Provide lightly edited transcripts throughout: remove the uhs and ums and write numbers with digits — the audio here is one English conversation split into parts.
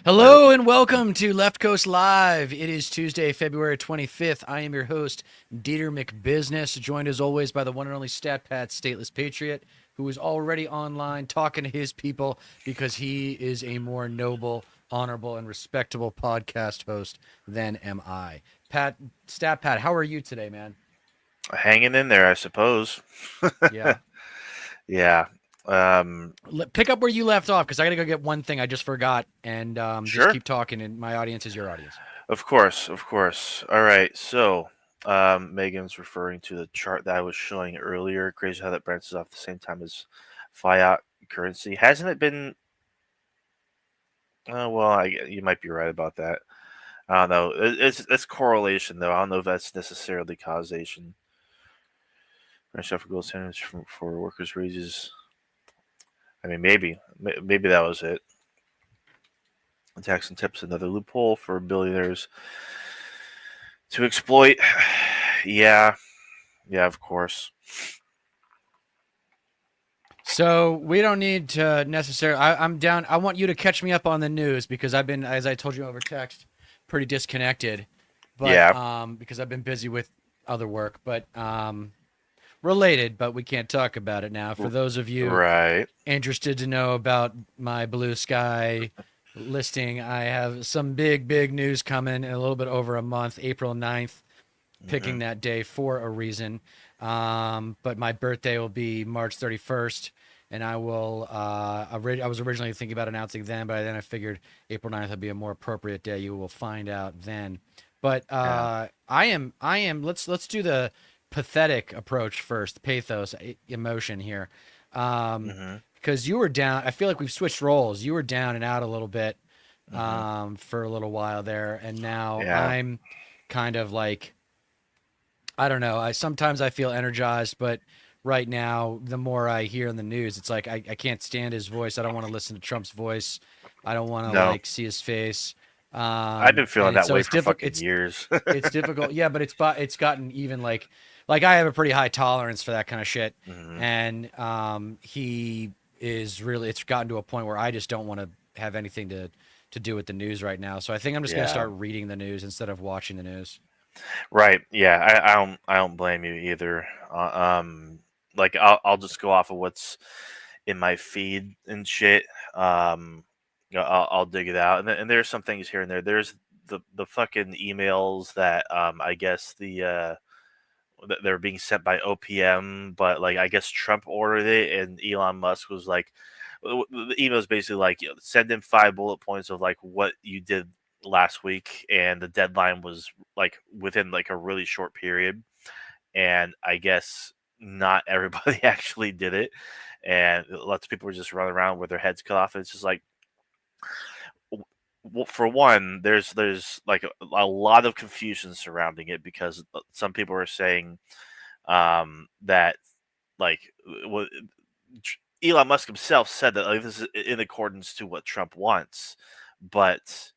Hello and welcome to Left Coast Live. It is Tuesday, February 25th. I am your host, Deter McBusiness, joined as always by the one and only Stat Pat Stateless Patriot, who is already online talking to his people because he is a more noble, honorable, and respectable podcast host than am I. Stat Pat, how are you today, man? Hanging in there, I suppose. Yeah. Yeah. Um, Pick up where you left off because I got to go get one thing I just forgot and just sure. keep talking, and my audience is your audience. Of course. Of course. All right. So, Megan's referring to the chart that I was showing earlier. Crazy how that branches off the same time as fiat currency. Hasn't it been? You might be right about that. I don't know. It's correlation though. I don't know if that's necessarily causation. Branch off for gold standards for workers' wages. I mean, maybe that was it. Tax and tips another loophole for billionaires to exploit. Yeah, yeah, of course. So we don't need to necessarily. I'm down. I want you to catch me up on the news because I've been, as I told you over text, pretty disconnected. But Yeah, because I've been busy with other work, but related. But we can't talk about it now. For those of you right. interested to know about my Blue Sky listing, I have some big news coming in a little bit over a month, April 9th. Picking Hmm. that day for a reason. But my birthday will be March 31st, and I will. I was originally thinking about announcing then, but then I figured April 9th would be a more appropriate day. You will find out then. But Yeah. I am. I am. Let's do the pathetic approach first. Pathos, emotion here. Um, Hmm. because you were down. I feel like we've switched roles. You were down and out a little bit Hmm. for a little while there, and now Yeah. I'm kind of like I don't know. I sometimes I feel energized, but right now, the more I hear in the news, it's like I can't stand his voice. I don't want to listen to Trump's voice. I don't want to No, like see his face. I've been And feeling that so way it's for difficult. fucking years. It's difficult. Yeah, but it's gotten even like I have a pretty high tolerance for that kind of shit, Hmm. and he is really. It's gotten to a point where I just don't want to have anything to do with the news right now. So I think I'm just gonna Yeah. start reading the news instead of watching the news. Right. Yeah. I don't blame you either. Like I'll just go off of what's in my feed and shit. I'll dig it out, and there's some things here and there. There's the fucking emails that I guess they're being sent by OPM, but like I guess Trump ordered it, and Elon Musk was like, the email is basically like, send in 5 bullet points of like what you did last week, and the deadline was like within like a really short period, and I guess not everybody actually did it, and lots of people were just running around with their heads cut off. And it's just like, well, for one, there's like a lot of confusion surrounding it because some people are saying that like what Elon Musk himself said that like this is in accordance to what Trump wants, but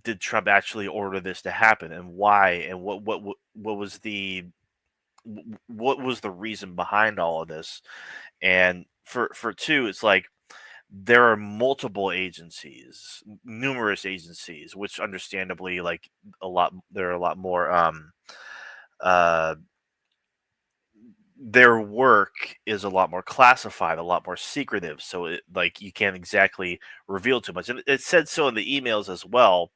did Trump actually order this to happen, and why, and what was what was the reason behind all of this? And for two, it's like there are multiple agencies, numerous agencies, which understandably, like there are a lot more uh their work is a lot more classified, a lot more secretive, so like you can't exactly reveal too much. And it said so in the emails as well.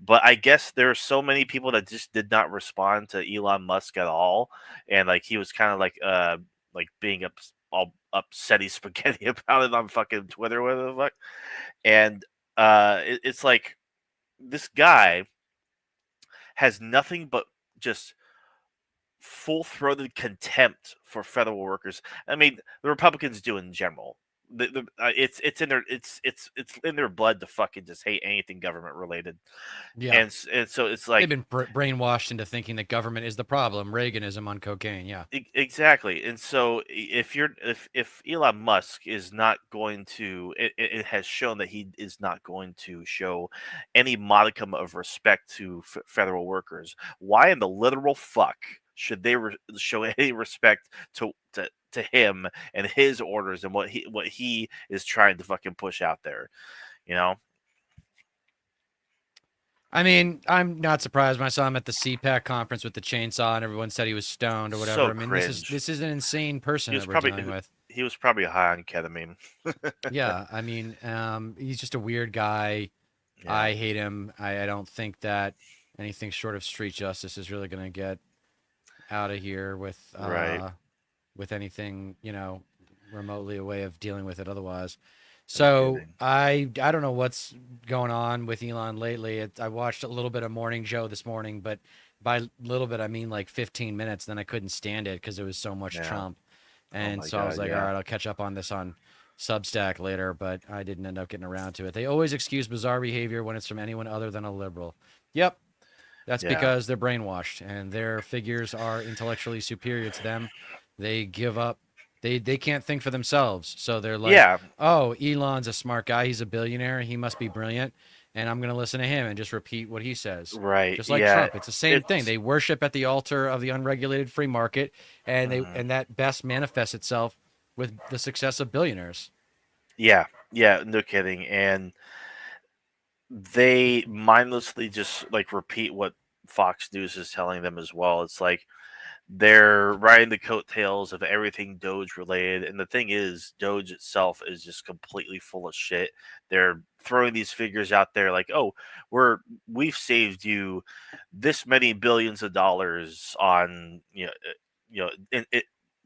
But I guess there are so many people that just did not respond to Elon Musk at all, and like he was kind of like being all upsetty spaghetti about it on fucking Twitter, whatever the fuck. And it's like this guy has nothing but just full-throated contempt for federal workers. I mean, the Republicans do in general. It's in their it's in their blood to fucking just hate anything government related, Yeah. and so it's They've like been brainwashed into thinking that government is the problem. Reaganism on cocaine. Yeah. exactly. And so if Elon Musk is not going to, it has shown that he is not going to show any modicum of respect to federal workers. Why in the literal fuck should they show any respect to him and his orders and what he is trying to fucking push out there? You know? I mean, I'm not surprised when I saw him at the CPAC conference with the chainsaw, and everyone said he was stoned or whatever. So I mean, cringe. this is an insane He person was that we're probably dealing with. he was probably high on ketamine. Yeah, I mean, he's just a weird guy. Yeah. I hate him. I don't think that anything short of street justice is really going to get out of here Right. with anything, remotely a way of dealing with it otherwise. No So kidding. I don't know what's going on with Elon lately. I watched a little bit of Morning Joe this morning, but by little bit I mean like 15 minutes. Then I couldn't stand it because it was so much Yeah. Trump, Oh and my so I was god. like, all Yeah. right, I'll catch up on this on Substack later. But I didn't end up getting around to it. They always excuse bizarre behavior when it's from anyone other than a liberal. Yep, that's Yeah. because they're brainwashed and their figures are intellectually superior to them. They give up. They can't think for themselves. So they're like, Yeah. "Oh, Elon's a smart guy. He's a billionaire. He must be brilliant, and I'm going to listen to him and just repeat what he says." Right. Just like Yeah. Trump, it's the same thing. It's. They worship at the altar of the unregulated free market, and they Mhm. and that best manifests itself with the success of billionaires. Yeah. Yeah. No kidding. And they mindlessly just like repeat what Fox News is telling them as well. It's like they're riding the coattails of everything Doge related. And the thing is, Doge itself is just completely full of shit. They're throwing these figures out there like, oh, we've saved you this many billions of dollars on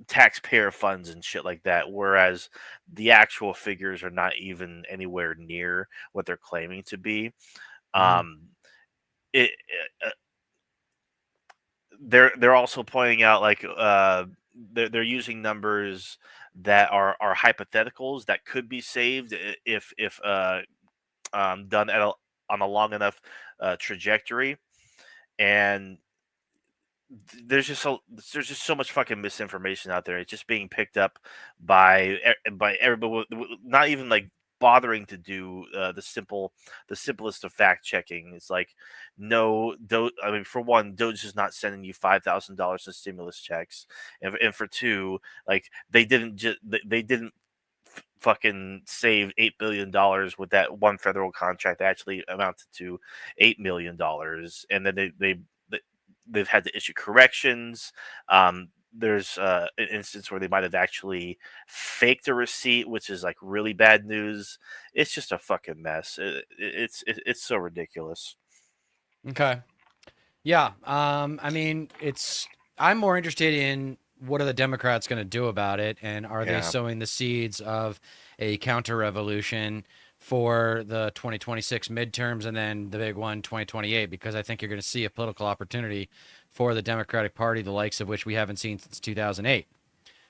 taxpayer funds and shit like that. Whereas the actual figures are not even anywhere near what they're claiming to be. Mm-hmm. Um, it, they're also pointing out like they're using numbers that are hypotheticals that could be saved if done on a long enough trajectory, and there's just so much fucking misinformation out there. It's just being picked up by everybody, not even like bothering to do the simplest of fact checking. It's like no, I mean, for one, Doge is not sending you $5,000 in stimulus checks, and for two, like they didn't fucking save $8 billion with that one federal contract that actually amounted to $8 million, and then they've had to issue corrections. There's an instance where they might have actually faked a receipt, which is like really bad news. It's just a fucking mess. It's so ridiculous. Okay. Yeah. I mean, I'm more interested in what are the Democrats going to do about it, and are they Yeah, sowing the seeds of a counter revolution for the 2026 midterms and then the big one 2028? Because I think you're going to see a political opportunity for the Democratic Party, the likes of which we haven't seen since 2008.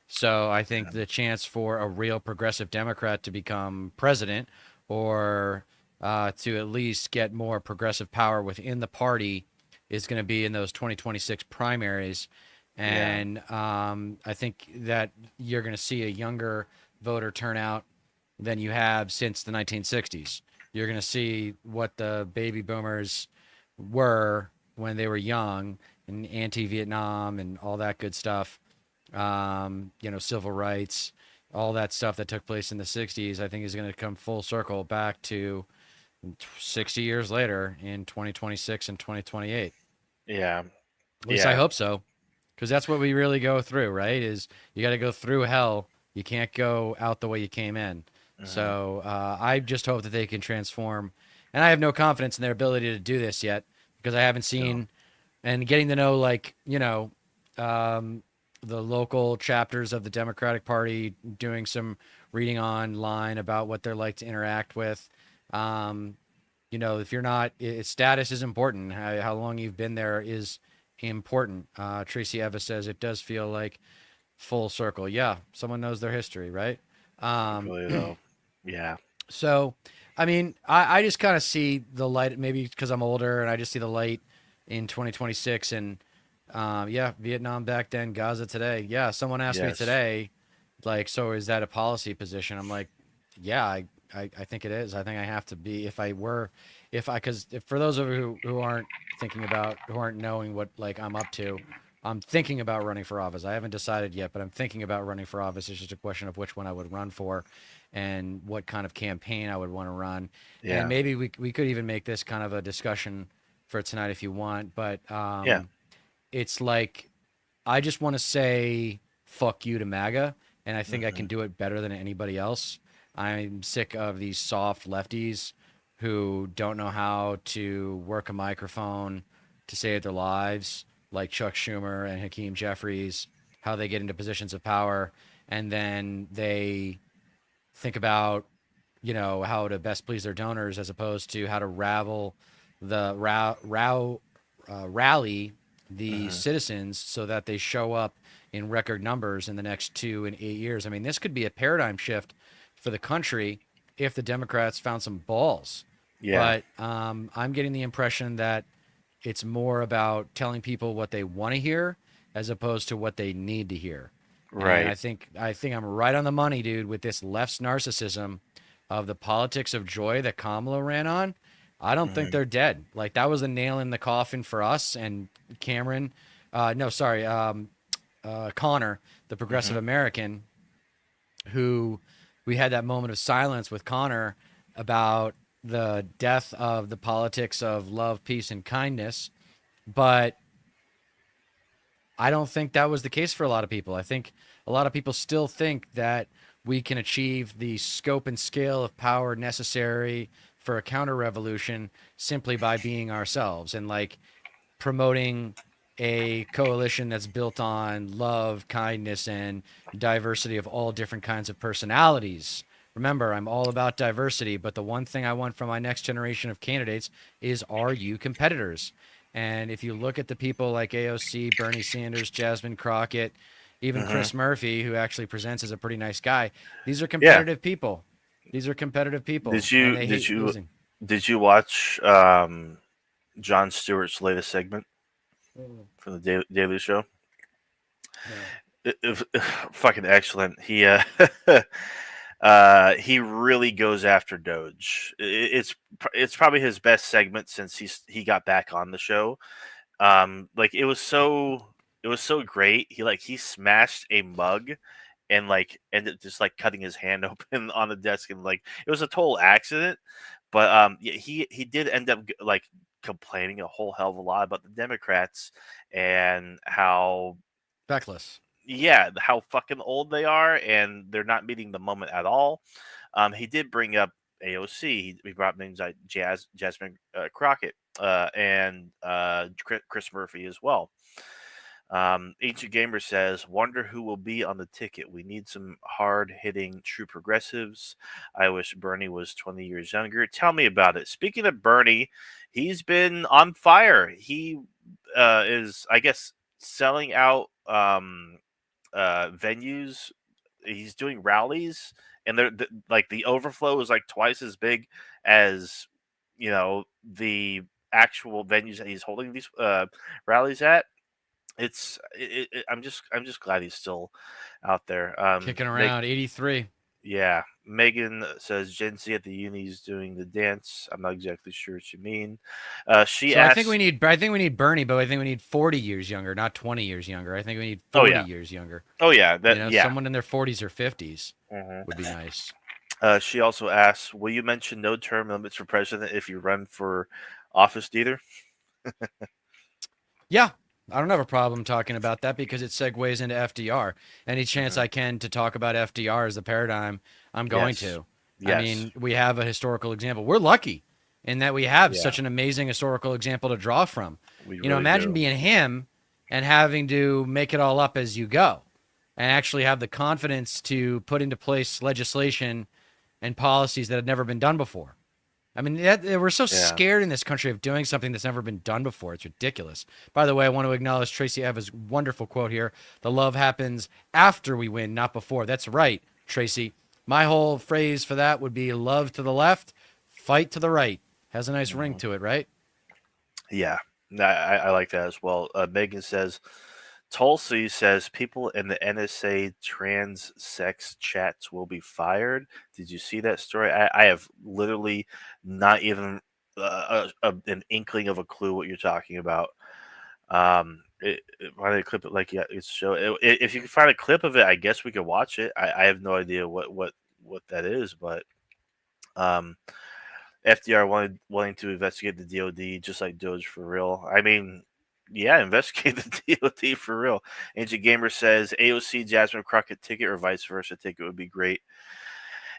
So I think the chance for a real progressive Democrat to become president, or to at least get more progressive power within the party, is going to be in those 2026 primaries. yeah, And I think that you're going to see a younger voter turnout than you have since the 1960s. You're going to see what the baby boomers were when they were young and anti-Vietnam and all that good stuff, civil rights, all that stuff that took place in the 60s, I think is going to come full circle back to 60 years later in 2026 and 2028. yeah, At least I yeah. hope so, because that's what we really go through, right? Is you got to go through hell. You can't go out the way you came in. Hmm. So I just hope that they can transform. And I have no confidence in their ability to do this yet because I haven't No, seen and getting to know, like, um, the local chapters of the Democratic Party, doing some reading online about what they're like to interact with. Um, if you're not, status is important. How long you've been there is important. Tracy Evans says it does feel like full circle. Yeah, someone knows their history, right? Um, really though. Yeah, so, I mean, I just kind of see the light, maybe because I'm older, and I just see the light in 2026. And yeah, Vietnam back then, Gaza today. Yeah, someone asked me yes, today, like, so is that a policy position? I'm like, yeah, I think it is. I think I have to be, because for those of you who aren't who aren't knowing what, like, I'm up to, I'm thinking about running for office. I haven't decided yet, but I'm thinking about running for office. It's just a question of which one I would run for and what kind of campaign I would want to run. And yeah, maybe we could even make this kind of a discussion for tonight if you want, but Yeah. it's like I just want to say fuck you to MAGA, and I think I Hmm. can do it better than anybody else. I'm sick of these soft lefties who don't know how to work a microphone to save their lives, like Chuck Schumer and Hakeem Jeffries, how they get into positions of power and then they think about how to best please their donors as opposed to how to rally the Hmm. citizens so that they show up in record numbers in the next 2 and 8 years. I mean, this could be a paradigm shift for the country if the Democrats found some balls. Yeah. But I'm getting the impression that it's more about telling people what they want to hear as opposed to what they need to hear. And Right. I think I'm right on the money, dude, with this left's narcissism of the politics of joy that Kamala ran on. I don't think Hmm. they're dead. Like that was a nail in the coffin for us and Cameron. No, sorry, Connor, the progressive Hmm. American, who we had that moment of silence with Connor about the death of the politics of love, peace, and kindness. But I don't think that was the case for a lot of people. I think a lot of people still think that we can achieve the scope and scale of power necessary for a counter revolution simply by being ourselves and like promoting a coalition that's built on love, kindness, and diversity of all different kinds of personalities. Remember, I'm all about diversity, but the one thing I want from my next generation of candidates is are you competitors? And if you look at the people like AOC, Bernie Sanders, Jasmine Crockett, even Hmm. Chris Murphy, who actually presents as a pretty nice guy, these are Yeah. competitive people. These are competitive people, Did and you they did hate you losing. did you watch Jon Stewart's latest segment Mm, from the Daily Show? no. Fucking excellent. He really goes after Doge. It's probably his best segment since he got back on the show. Like it was so great. He smashed a mug and like ended just like cutting his hand open on the desk, and like it was a total accident. But yeah, he did end up like complaining a whole hell of a lot about the Democrats and how, Feckless. yeah, how fucking old they are, and they're not meeting the moment at all. He did bring up AOC. He brought up names like Jasmine Crockett, and Chris Murphy as well. Ancient Gamer says, "Wonder who will be on the ticket. We need some hard-hitting true progressives. I wish Bernie was 20 years younger." Tell me about it. Speaking of Bernie, he's been on fire. He is, I guess, selling out venues. He's doing rallies, and like the overflow is like twice as big as the actual venues that he's holding these rallies at. I'm just glad he's still out there. Kicking around 83. Yeah, Megan says Gen Z at the uni is doing the dance. I'm not exactly sure what you mean. She So asks, I think we need Bernie, but I think we need 40 years younger, not 20 years younger. I think we need "Oh 40 yeah, years younger. oh yeah, that yeah." Someone in their 40s or 50s Hmm. would be nice. She also asks, "Will you mention no term limits for president if you run for office, Either?" Yeah, I don't have a problem talking about that because it segues into FDR. Any chance Hmm. I can to talk about FDR as the paradigm, I'm going Yes, to. I yes, mean, we have a historical example. We're lucky in that we have yeah, such an amazing historical example to draw from. we really Imagine do. being him and having to make it all up as you go and actually have the confidence to put into place legislation and policies that had never been done before. I mean, we're so Yeah. scared in this country of doing something that's never been done before. It's ridiculous. By the way, I want to acknowledge Tracy Eva's wonderful quote here. The love happens after we win, not before. That's right, Tracy. My whole phrase for that would be love to the left, fight to the right. Has a nice ring Hmm. to it, right? Yeah, I like that as well. Megan says, Tulsi says people in the NSA trans sex chats will be fired. Did you see that story? I have literally not even an inkling of a clue what you're talking about. Find a clip it like, yeah, it's show. If you can find a clip of it, I guess we could watch it. I have no idea what that is, but um, FDR wanting to investigate the DOD just like Doge for real. I mean, yeah, investigate the DOD for real. Ancient Gamer says AOC Jasmine Crockett ticket or vice versa ticket would be great.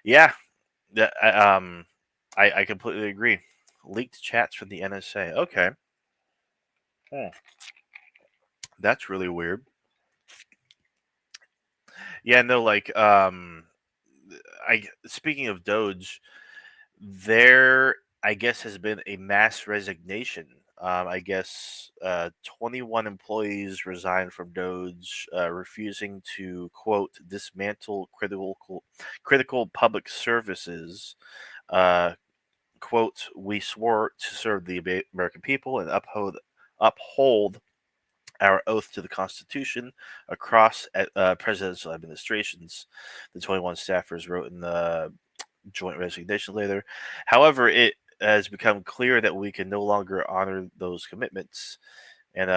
Yeah, that I completely agree. Leaked chats from the NSA. Okay, hmm. That's really weird. Yeah, no, like I speaking of Doge, there I guess has been a mass resignation. I guess 21 employees resigned from Doge, refusing to quote dismantle critical public services. Uh, quote, we swore to serve the American people and uphold our oath to the Constitution across presidential administrations. The 21 staffers wrote in the joint resignation letter. However, it has become clear that we can no longer honor those commitments. And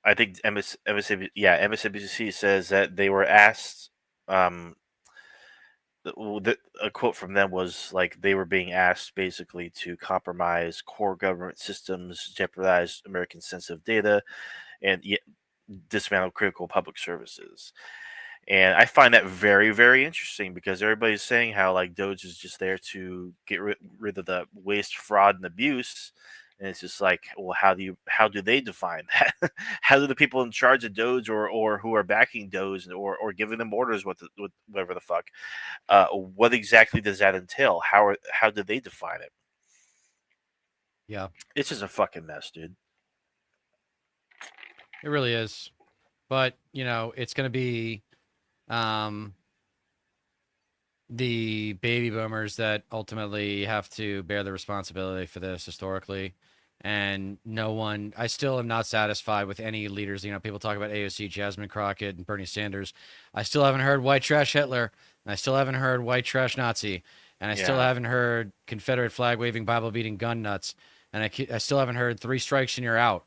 I think MSNBC says that they were asked. Um, a quote from them was like they were being asked basically to compromise core government systems, jeopardize American sensitive data, and dismantle critical public services. And I find that very, very interesting because everybody's saying how like Doge is just there to get rid of the waste, fraud, and abuse. And it's just like, well, how do they define that? How do the people in charge of Doge or who are backing Doge or giving them orders whatever the fuck? What exactly does that entail? How do they define it? Yeah, It's just a fucking mess, dude. it really is. But it's going to be um, the baby boomers that ultimately have to bear the responsibility for this historically. And no one, I still am not satisfied with any leaders. People talk about AOC, Jasmine Crockett, and Bernie Sanders. I still haven't heard white trash Hitler, and I still haven't heard white trash Nazi, and I still Yeah, haven't heard Confederate flag waving, Bible beating gun nuts, and I still haven't heard three strikes and you're out.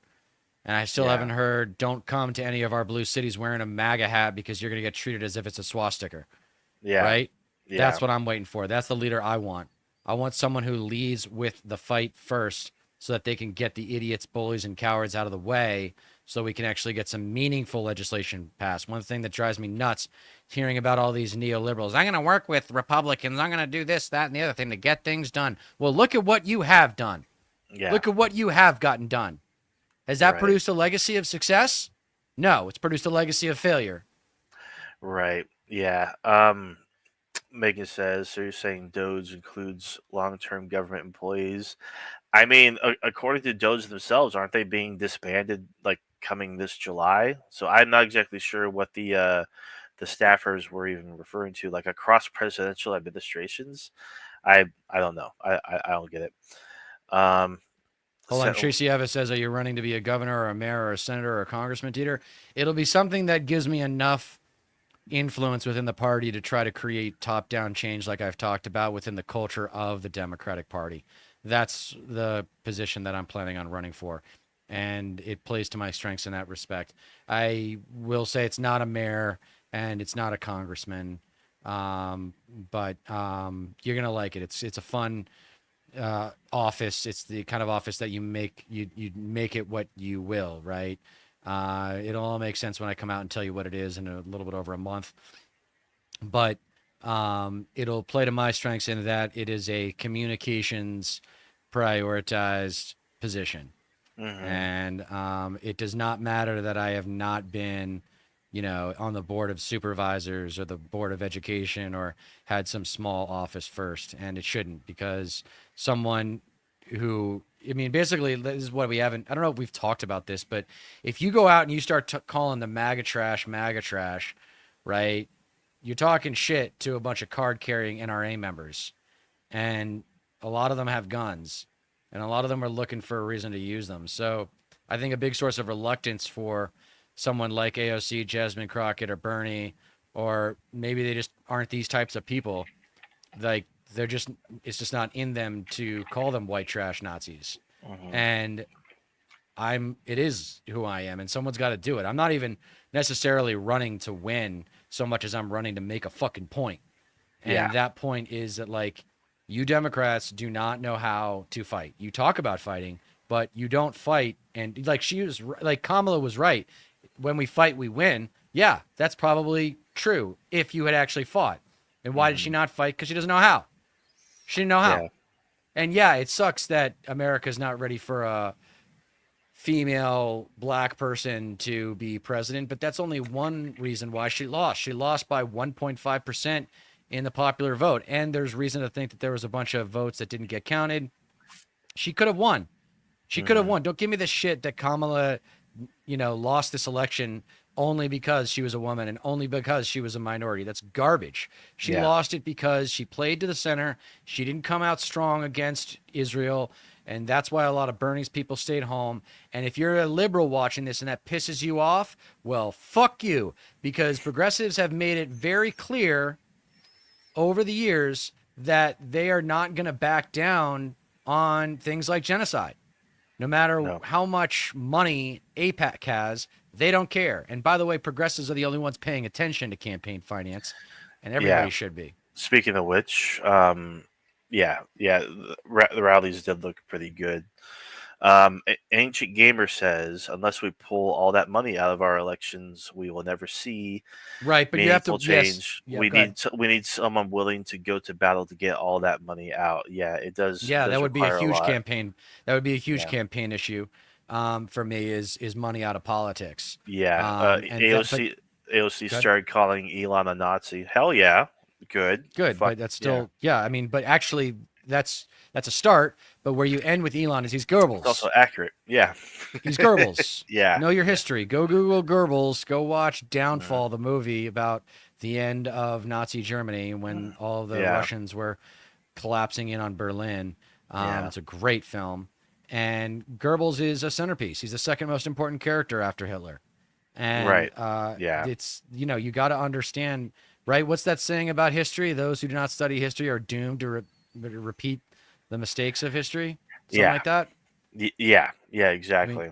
And I still yeah, haven't heard don't come to any of our blue cities wearing a MAGA hat because you're going to get treated as if it's a swastika, yeah, right? yeah, That's what I'm waiting for. That's the leader I want. I want someone who leads with the fight first so that they can get the idiots, bullies, and cowards out of the way so we can actually get some meaningful legislation passed. One thing that drives me nuts is hearing about all these neoliberals. I'm going to work with Republicans. I'm going to do this, that, and the other thing to get things done. Well, look at what you have done. yeah. Look at what you have gotten done. Has that Right, produced a legacy of success? No, it's produced a legacy of failure. right. Yeah. Megan says, so you're saying Doge includes long-term government employees? I mean, according to Doge themselves, aren't they being disbanded like coming this July? So I'm not exactly sure what the staffers were even referring to, like across presidential administrations. I don't know. I don't get it. Um, Hold on. Sentinel, Tracy Evans says, are you running to be a governor or a mayor or a senator or a congressman, Dieter? It'll be something that gives me enough influence within the party to try to create top down change, like I've talked about within the culture of the Democratic Party. That's the position that I'm planning on running for. And it plays to my strengths in that respect. I will say it's not a mayor and it's not a congressman, but you're gonna like it. It's a fun office. It's the kind of office that you make it what you will, right? It'll all make sense when I come out and tell you what it is in a little bit over a month. But it'll play to my strengths in that it is a communications prioritized position. hmm. And it does not matter that I have not been, on the board of supervisors or the board of education or had some small office first. And it shouldn't because someone who, I mean, basically, this is what we haven't, I don't know if we've talked about this, but if you go out and you start calling the MAGA trash, right? You're talking shit to a bunch of card carrying NRA members. And a lot of them have guns and a lot of them are looking for a reason to use them. So I think a big source of reluctance for someone like AOC, Jasmine Crockett, or Bernie, or maybe they just aren't these types of people. Like it's just not in them to call them white trash Nazis. Hmm. And it is who I am, and someone's got to do it. I'm not even necessarily running to win so much as I'm running to make a fucking point. Yeah. And that point is that, like, You Democrats do not know how to fight. You talk about fighting, but you don't fight. And like like Kamala was right. When we fight, we win. Yeah, that's probably true if you had actually fought. And why did she Hmm. not fight? Because she doesn't know how. She didn't know how. Yeah. And yeah, it sucks that America's not ready for a female black person to be president, but that's only one reason why she lost. She lost by 1.5% in the popular vote. And there's reason to think that there was a bunch of votes that didn't get counted. She could have won. She could have Hmm. won. Don't give me the shit that Kamala, lost this election only because she was a woman and only because she was a minority. That's garbage. She Yeah. lost it because she played to the center. She didn't come out strong against Israel. And that's why a lot of Bernie's people stayed home. And if you're a liberal watching this and that pisses you off, well, fuck you. Because progressives have made it very clear over the years that they are not going to back down on things like genocide. No matter No. how much money APAC has, they don't care. And by the way, progressives are the only ones paying attention to campaign finance, and Yeah. everybody should be. Speaking of which, yeah, the rallies did look pretty good. Ancient Gamer says, unless we pull all that money out of our elections, we will never see Right, but you have to. meaningful Yes, change. yeah. Go ahead. We need someone willing to go to battle to get all that money out. Yeah, it Yeah, that does would be a require a huge lot. campaign. That would be a huge Yeah, campaign issue for me. Is money out of politics? yeah. And that, but AOC good, started calling Elon a Nazi. Hell yeah, good. good, Fuck but that's yeah. still yeah. I mean, but actually, that's a start. But where you end with Elon is he's It's also Goebbels. accurate. Yeah, He's Goebbels. yeah, Know your yeah. history. Go Google Goebbels. Go watch Mhm. Downfall, the movie about the end of Nazi Germany when Mhm. all the Yeah, Russians were collapsing in on Berlin. yeah. It's a great film. And Goebbels is a centerpiece. He's the second most important character after Hitler. And Right. Yeah. it's, you got to understand, right? What's that saying about history? Those who do not study history are doomed to repeat the mistakes of history. Something Yeah. like that. Yeah. Yeah. I mean, Exactly.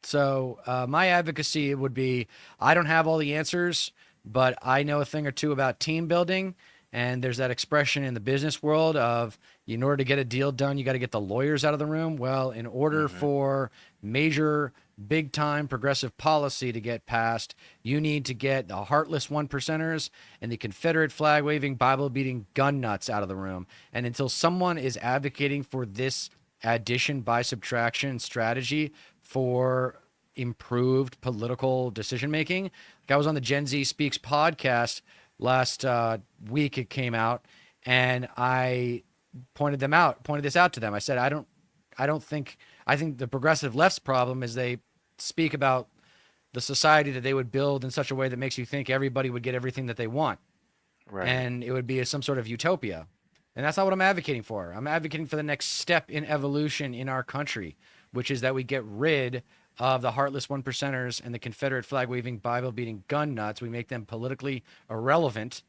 so my advocacy would be I don't have all the answers, but I know a thing or two about team building. And there's that expression in the business world of in order to get a deal done, you got to get the lawyers out of the room. Well, in order Hmm. for major, big time progressive policy to get passed, you need to get the heartless one percenters and the Confederate flag waving, Bible beating gun nuts out of the room. And until someone is advocating for this addition by subtraction strategy for improved political decision making. Like I was on the Gen Z Speaks podcast last week. It came out, and I pointed this out to them. I said, I don't think, I think the progressive left's problem is they speak about the society that they would build in such a way that makes you think everybody would get everything that they want, Right. and it would be some sort of utopia. And that's not what I'm advocating for. I'm advocating for the next step in evolution in our country, which is that we get rid of the heartless one percenters and the Confederate flag waving, Bible beating gun nuts. We make them politically irrelevant.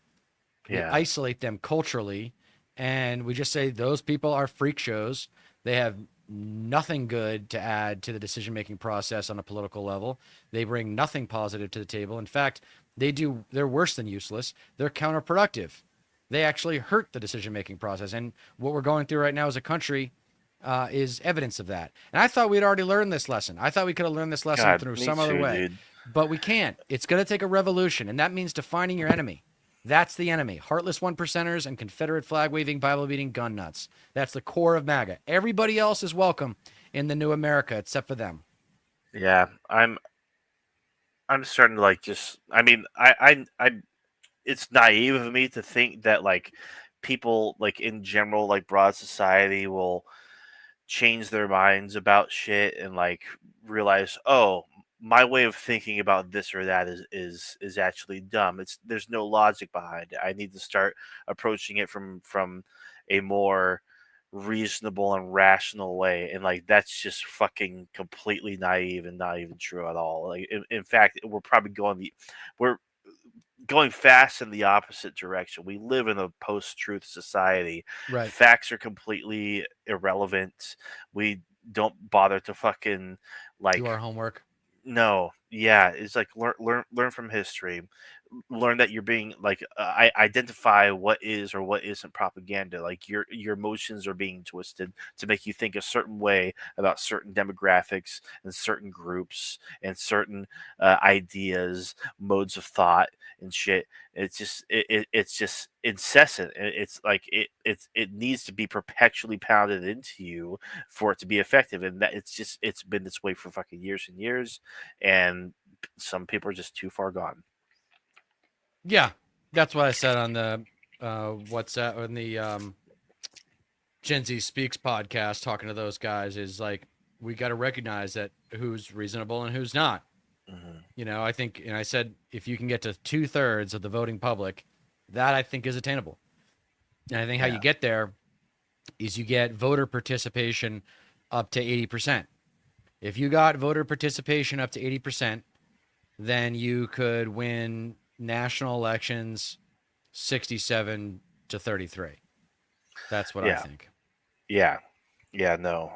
We Yeah. isolate them culturally. And we just say those people are freak shows. They have nothing good to add to the decision making process on a political level. They bring nothing positive to the table. In fact, they're worse than useless. They're counterproductive. They actually hurt the decision making process. And what we're going through right now as a country is evidence of that. And I thought we'd already learned this lesson. I thought we could have learned this lesson God, through me some other too, way, dude. but we can't. It's going to take a revolution, and that means defining your enemy. That's the enemy. Heartless one percenters and Confederate flag waving, Bible beating gun nuts. That's the core of MAGA. Everybody else is welcome in the new America except for them. Yeah. I'm starting to like just. I mean, I. It's naive of me to think that like people like in general, like broad society, will change their minds about shit and like realize, oh, my way of thinking about this or that is actually dumb. It's There's no logic behind it. I need to start approaching it from a more reasonable and rational way, and like that's just fucking completely naive and not even true at all. Like in fact, we're going fast in the opposite direction. We live in a post-truth society. Right. Facts are completely irrelevant. We don't bother to fucking Do like our homework. no. yeah, it's like learn from history, learn that you're being like identify what is or what isn't propaganda. Like your emotions are being twisted to make you think a certain way about certain demographics and certain groups and certain ideas, modes of thought and shit. It's just incessant. It's like it needs to be perpetually pounded into you for it to be effective, and that it's been this way for fucking years and years, and some people are just too far gone. Yeah, that's what I said on the WhatsApp on the Gen Z Speaks podcast, talking to those guys, is like we got to recognize that who's reasonable and who's not. Hmm. You know, I think, and I said if you can get to 2/3 of the voting public, that I think is attainable. And I think how you Yeah, get there is you get voter participation up to 80%. If you got voter participation up to 80%, then you could win national elections 67 to 33. That's what I yeah, think. yeah, yeah. No,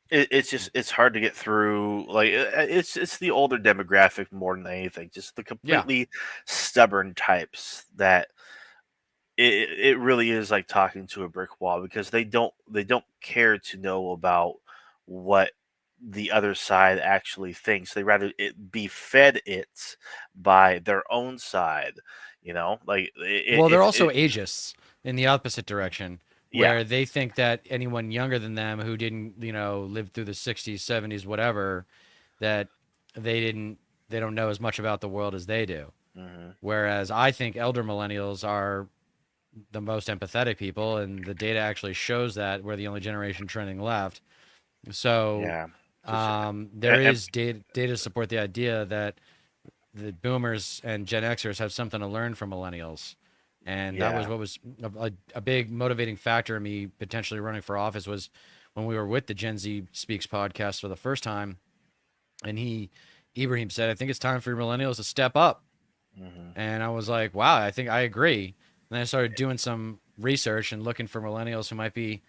it's just it's hard to get through. Like it's the older demographic more than anything. Just the Yeah. completely stubborn types that it really is like talking to a brick wall because they don't care to know about what the other side actually thinks. They rather it be fed it by their own side. Like Well, they're if also it, ageists in the opposite direction, yeah. where they think that anyone younger than them who didn't, live through the 60s, 70s, whatever, that they didn't, they don't know as much about the world as they do. Hmm. Whereas I think elder millennials are the most empathetic people, and the data actually shows that we're the only generation trending left. So Yeah, just there is data to support the idea that the boomers and Gen Xers have something to learn from millennials. And that was yeah. what was a big motivating factor in me potentially running for office was when we were with the Gen Z Speaks podcast for the first time. And Ibrahim said, I think it's time for millennials to step up. Hmm. And I was like, wow, I think I agree. And then I started doing some research and looking for millennials who might be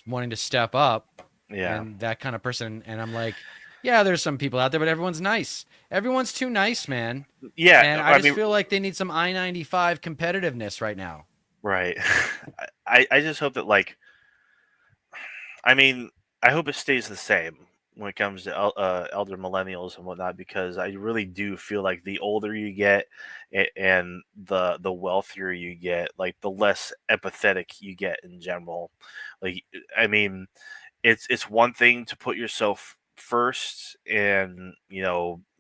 wanting to step up Yeah, and that kind of person. And I'm like, yeah, there's some people out there, but everyone's nice. Everyone's too nice, man. yeah. And I I just mean, feel like they need some I-95 competitiveness right now. right. I just hope that like I mean, I hope it stays the same when it comes to elder millennials and whatnot, because I really do feel like the older you get and the wealthier you get, like the less empathetic you get in general. Like, I mean, it's one thing to put yourself first and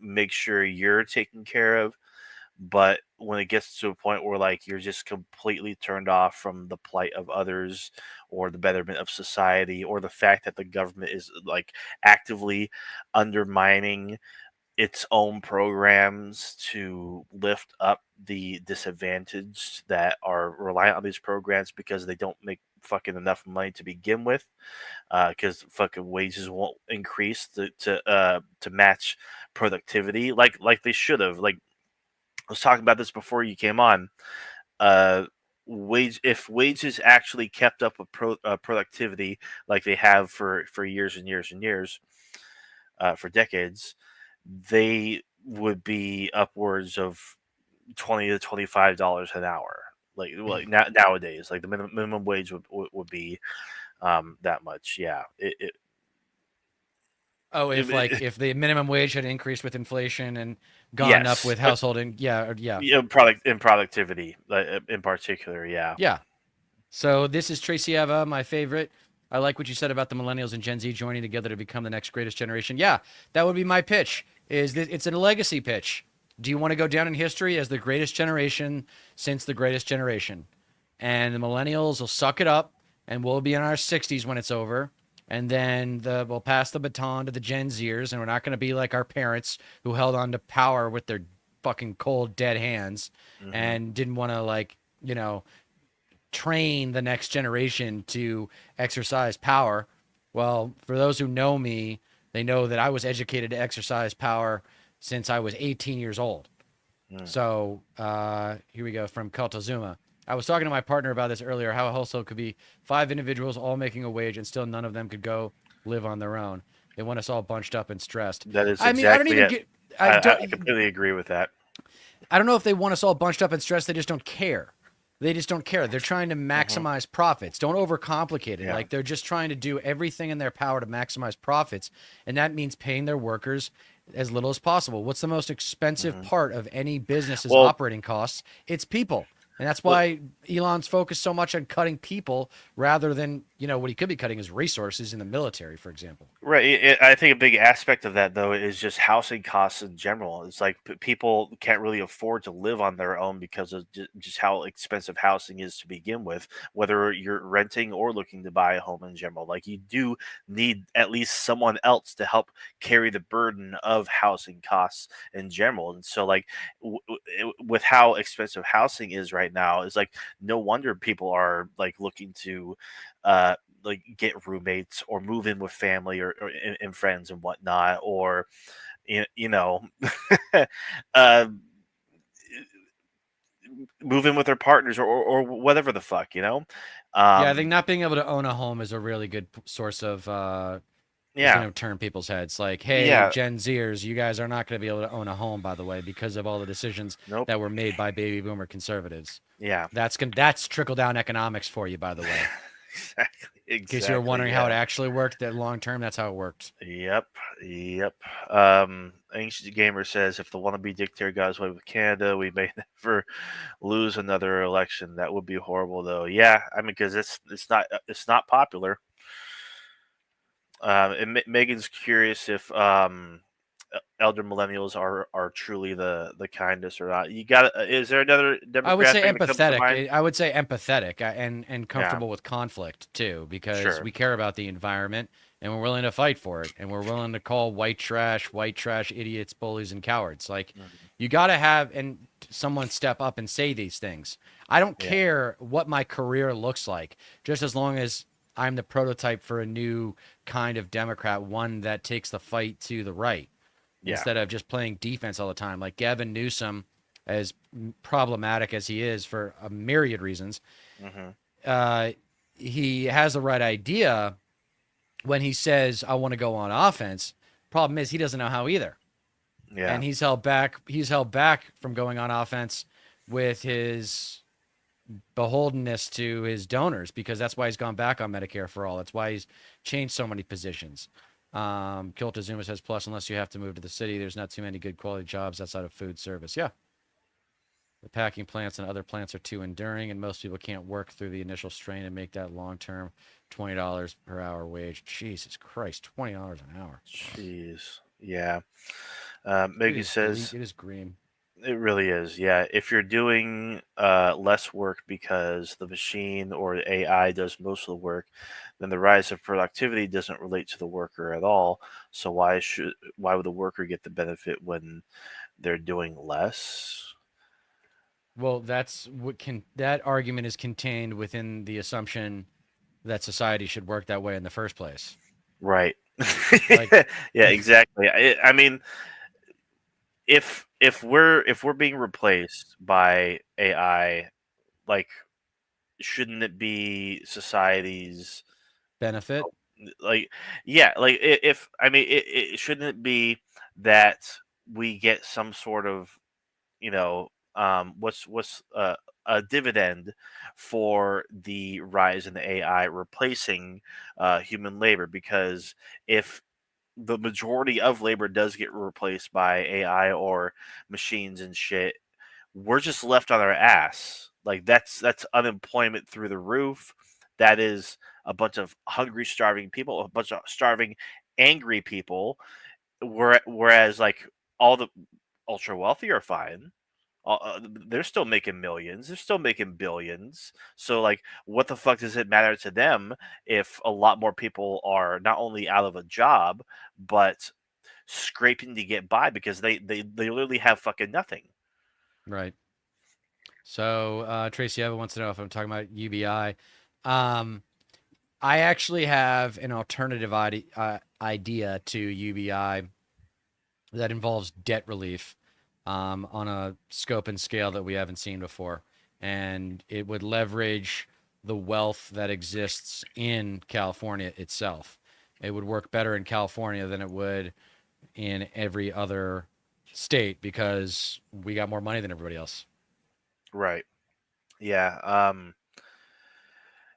make sure you're taken care of, but when it gets to a point where like you're just completely turned off from the plight of others or the betterment of society or the fact that the government is like actively undermining its own programs to lift up the disadvantaged that are reliant on these programs because they don't make fucking enough money to begin with, because fucking wages won't increase to match productivity like they should have. Like I was talking about this before you came on. Uh, if wages actually kept up with productivity like they have for years and years and years, for decades, they would be upwards of $20 to $25 an hour. Like nowadays, like the minimum wage would be that much. Yeah, Oh, if it like if the minimum wage had increased with inflation and gone up yes, with household and yeah. yeah, in productivity, in particular. Yeah. Yeah. So this is Tracy Eva, my favorite. I like what you said about the millennials and Gen Z joining together to become the next greatest generation. Yeah, that would be my pitch. Is that it's a legacy pitch. Do you want to go down in history as the greatest generation since the greatest generation? And the millennials will suck it up and we'll be in our 60s when it's over. And then we'll pass the baton to the Gen Zers, and we're not going to be like our parents who held on to power with their fucking cold, dead hands Hmm. and didn't want to, like, train the next generation to exercise power. Well, for those who know me, they know that I was educated to exercise power since I was 18 years old. So here we go from Kaltazuma. I was talking to my partner about this earlier, how a household could be 5 individuals all making a wage and still none of them could go live on their own. They want us all bunched up and stressed. That is I mean, I don't exactly even it. get. I I don't. completely agree with that. I don't know if they want us all bunched up and stressed. They just don't care. They just don't care. They're trying to Hmm. maximize profits. Don't overcomplicate it. Yeah. Like they're just trying to do everything in their power to maximize profits, and that means paying their workers as little as possible. What's the most expensive Hmm. part of any business's Well, operating costs? It's people. And that's well, why Elon's focused so much on cutting people rather than, what he could be cutting is resources in the military, for example. right. I think a big aspect of that, though, is just housing costs in general. It's like people can't really afford to live on their own because of just how expensive housing is to begin with, whether you're renting or looking to buy a home in general. Like, you do need at least someone else to help carry the burden of housing costs in general. And so, like, with how expensive housing is right now, it's like no wonder people are like looking to, uh, like get roommates or move in with family and friends and whatnot, or you know, uh, move in with their partners or whatever the fuck, you know. Yeah, I think Um, not being able to own a home is a really good source of is yeah, going to turn people's heads. Like, hey, yeah, Gen Zers, you guys are not going to be able to own a home, by the way, because of all the decisions nope, that were made by baby boomer conservatives. yeah, That's trickle down economics for you, by the way. exactly, In case you were exactly, wondering how it yeah. actually worked, that long term, that's how it worked. Yep, yep. Ancient Gamer says if the wannabe dictator got his way with Canada, we may never lose another election. That would be horrible, though. Yeah, I mean, because it's not popular. And Megan's curious if elder millennials are truly the kindest or not. You got? Is there another I would say demographic that comes to mind? empathetic. I would say empathetic and Yeah, comfortable with conflict too, because sure. we care about the environment and we're willing to fight for it, and we're willing to call white trash, idiots, bullies, and cowards. Like Mhm. you got to have and someone step up and say these things. I don't Yeah, care what my career looks like, just as long as I'm the prototype for a new kind of Democrat, one that takes the fight to the right yeah. instead of just playing defense all the time. Like Gavin Newsom, as problematic as he is for a myriad reasons, Hmm. uh, he has the right idea when he says, I want to go on offense. Problem is, he doesn't know how either. Yeah. And he's held back. He's held back from going on offense with his beholdenness to his donors because that's why he's gone back on Medicare for all. That's why he's changed so many positions. Kilta Zuma says, plus, unless you have to move to the city, there's not too many good quality jobs outside of food service. Yeah. The packing plants and other plants are too enduring, and most people can't work through the initial strain and make that long term $20 per hour wage. Jesus Christ, $20 an hour. Jeez. Yeah. It Megan is green. says It is green. it really is. Yeah. If you're doing less work because the machine or the AI does most of the work, then the rise of productivity doesn't relate to the worker at all. So why would the worker get the benefit when they're doing less? Well, that argument is contained within the assumption that society should work that way in the first place. Right. Like, Yeah, exactly. I mean, if we're being replaced by AI, like, shouldn't it be society's, benefit. like, yeah, like, if I mean, it shouldn't it be that we get some sort of, what's a dividend for the rise in AI replacing human labor? Because if the majority of labor does get replaced by AI or machines and shit, we're just left on our ass. Like, that's unemployment through the roof. That is a bunch of hungry, starving people, a bunch of starving, angry people. Whereas, like, all the ultra wealthy are fine. They're still making millions. They're still making billions. So, like, what the fuck does it matter to them if a lot more people are not only out of a job, but scraping to get by because they literally have fucking nothing. Right. So Tracy Evan wants to know if I'm talking about UBI. Um, I actually have an alternative idea to UBI that involves debt relief on a scope and scale that we haven't seen before. And it would leverage the wealth that exists in California itself. it would work better in California than it would in every other state because we got more money than everybody else. Right. Yeah.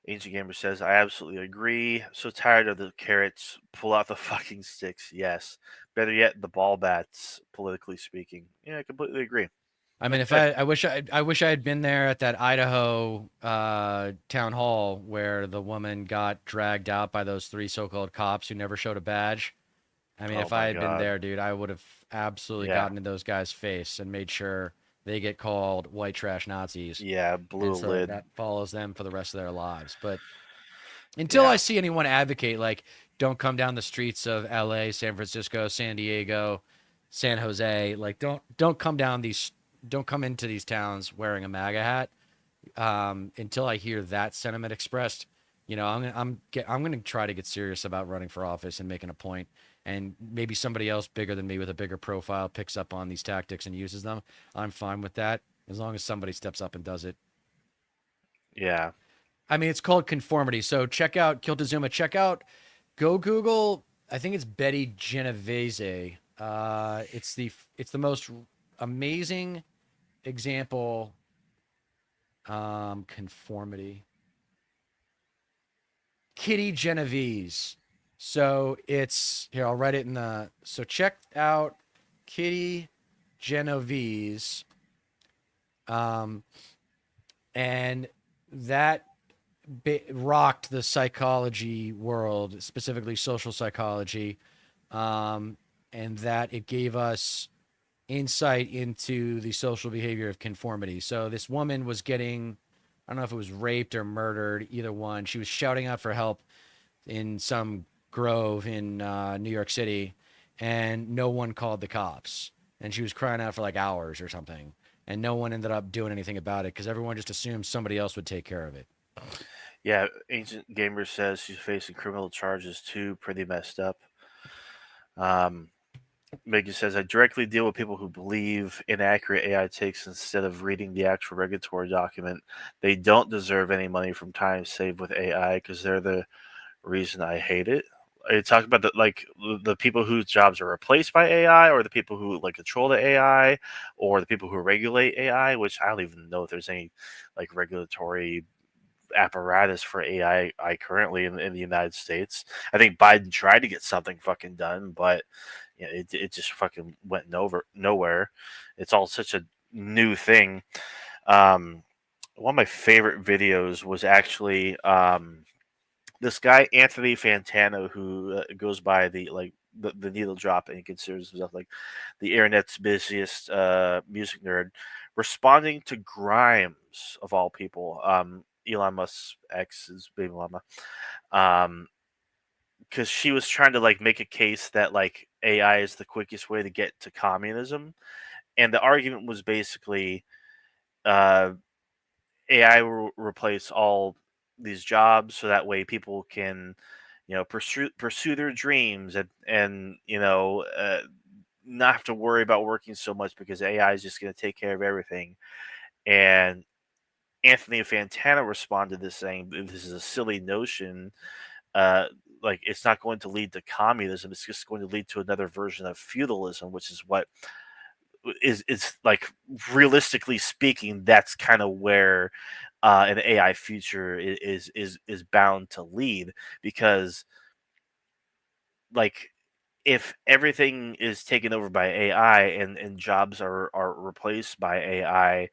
Ancient Gamer says, I absolutely agree. So tired of the carrots. Pull out the fucking sticks. Yes. Better yet, the ball bats, politically speaking. Yeah, I completely agree. I mean, if I wish I had been there at that Idaho town hall where the woman got dragged out by those three so-called cops who never showed a badge. I mean, Oh if I my had been god. there, dude, I would have absolutely Yeah. gotten in those guys' face and made sure they get called white trash Nazis, Yeah. Blew and a so lid. that follows them for the rest of their lives. But until I Yeah. see anyone advocate, like, don't come down the streets of LA, San Francisco, San Diego, San Jose, like, don't come down these, don't come into these towns wearing a MAGA hat. Until I hear that sentiment expressed, I'm gonna try to get serious about running for office and making a point. And maybe somebody else bigger than me with a bigger profile picks up on these tactics and uses them. I'm fine with that as long as somebody steps up and does it. Yeah. I mean, it's called conformity. So check out Kiltazuma. Go Google. I think it's Betty Genovese. It's the most amazing example. Conformity. Kitty Genovese. So it's here. I'll write it in the. So check out Kitty Genovese. Um, and that rocked the psychology world, specifically social psychology, um, and that it gave us insight into the social behavior of conformity. So this woman was getting, I don't know if it was raped or murdered, either one. She was shouting out for help in some grove in New York City, and no one called the cops. And she was crying out for like hours or something. And no one ended up doing anything about it because everyone just assumed somebody else would take care of it. Yeah. Ancient Gamer says she's facing criminal charges too. Pretty messed up. Um, Megan says, I directly deal with people who believe inaccurate AI takes instead of reading the actual regulatory document. They don't deserve any money from time saved with AI because they're the reason I hate it. Are you talking about the people whose jobs are replaced by AI, or the people who like control the AI, or the people who regulate AI? Which I don't even know if there's any like regulatory apparatus for AI currently in the United States. I think Biden tried to get something fucking done, but it just fucking went nowhere. It's all such a new thing. Um, One of my favorite videos was actually this guy Anthony Fantano, who goes by the needle drop, and he considers himself like the internet's busiest music nerd, responding to Grimes of all people, Elon Musk's ex's baby mama, um, because she was trying to like make a case that like AI is the quickest way to get to communism, and the argument was basically uh, AI will replace all these jobs, so that way people can, pursue their dreams and not have to worry about working so much because AI is just going to take care of everything. And Anthony Fantana responded to this saying this is a silly notion. Uh, like it's not going to lead to communism. It's just going to lead to another version of feudalism, which is what is like realistically speaking, that's kind of where an AI future is bound to lead because like if everything is taken over by AI and jobs are replaced by AI,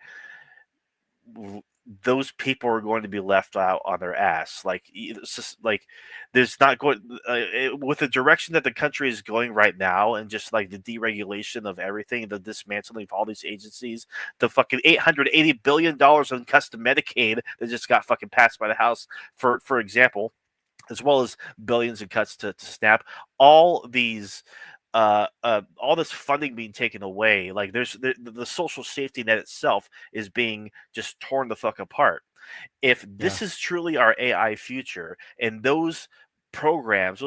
those people are going to be left out on their ass. Like it's just like there's not going with the direction that the country is going right now, and just like the deregulation of everything, the dismantling of all these agencies, the fucking $880 billion in custom Medicaid that just got fucking passed by the House, for example, as well as billions in cuts to SNAP. All these all this funding being taken away, like there's the social safety net itself is being just torn the fuck apart. If Yeah. this is truly our AI future, and those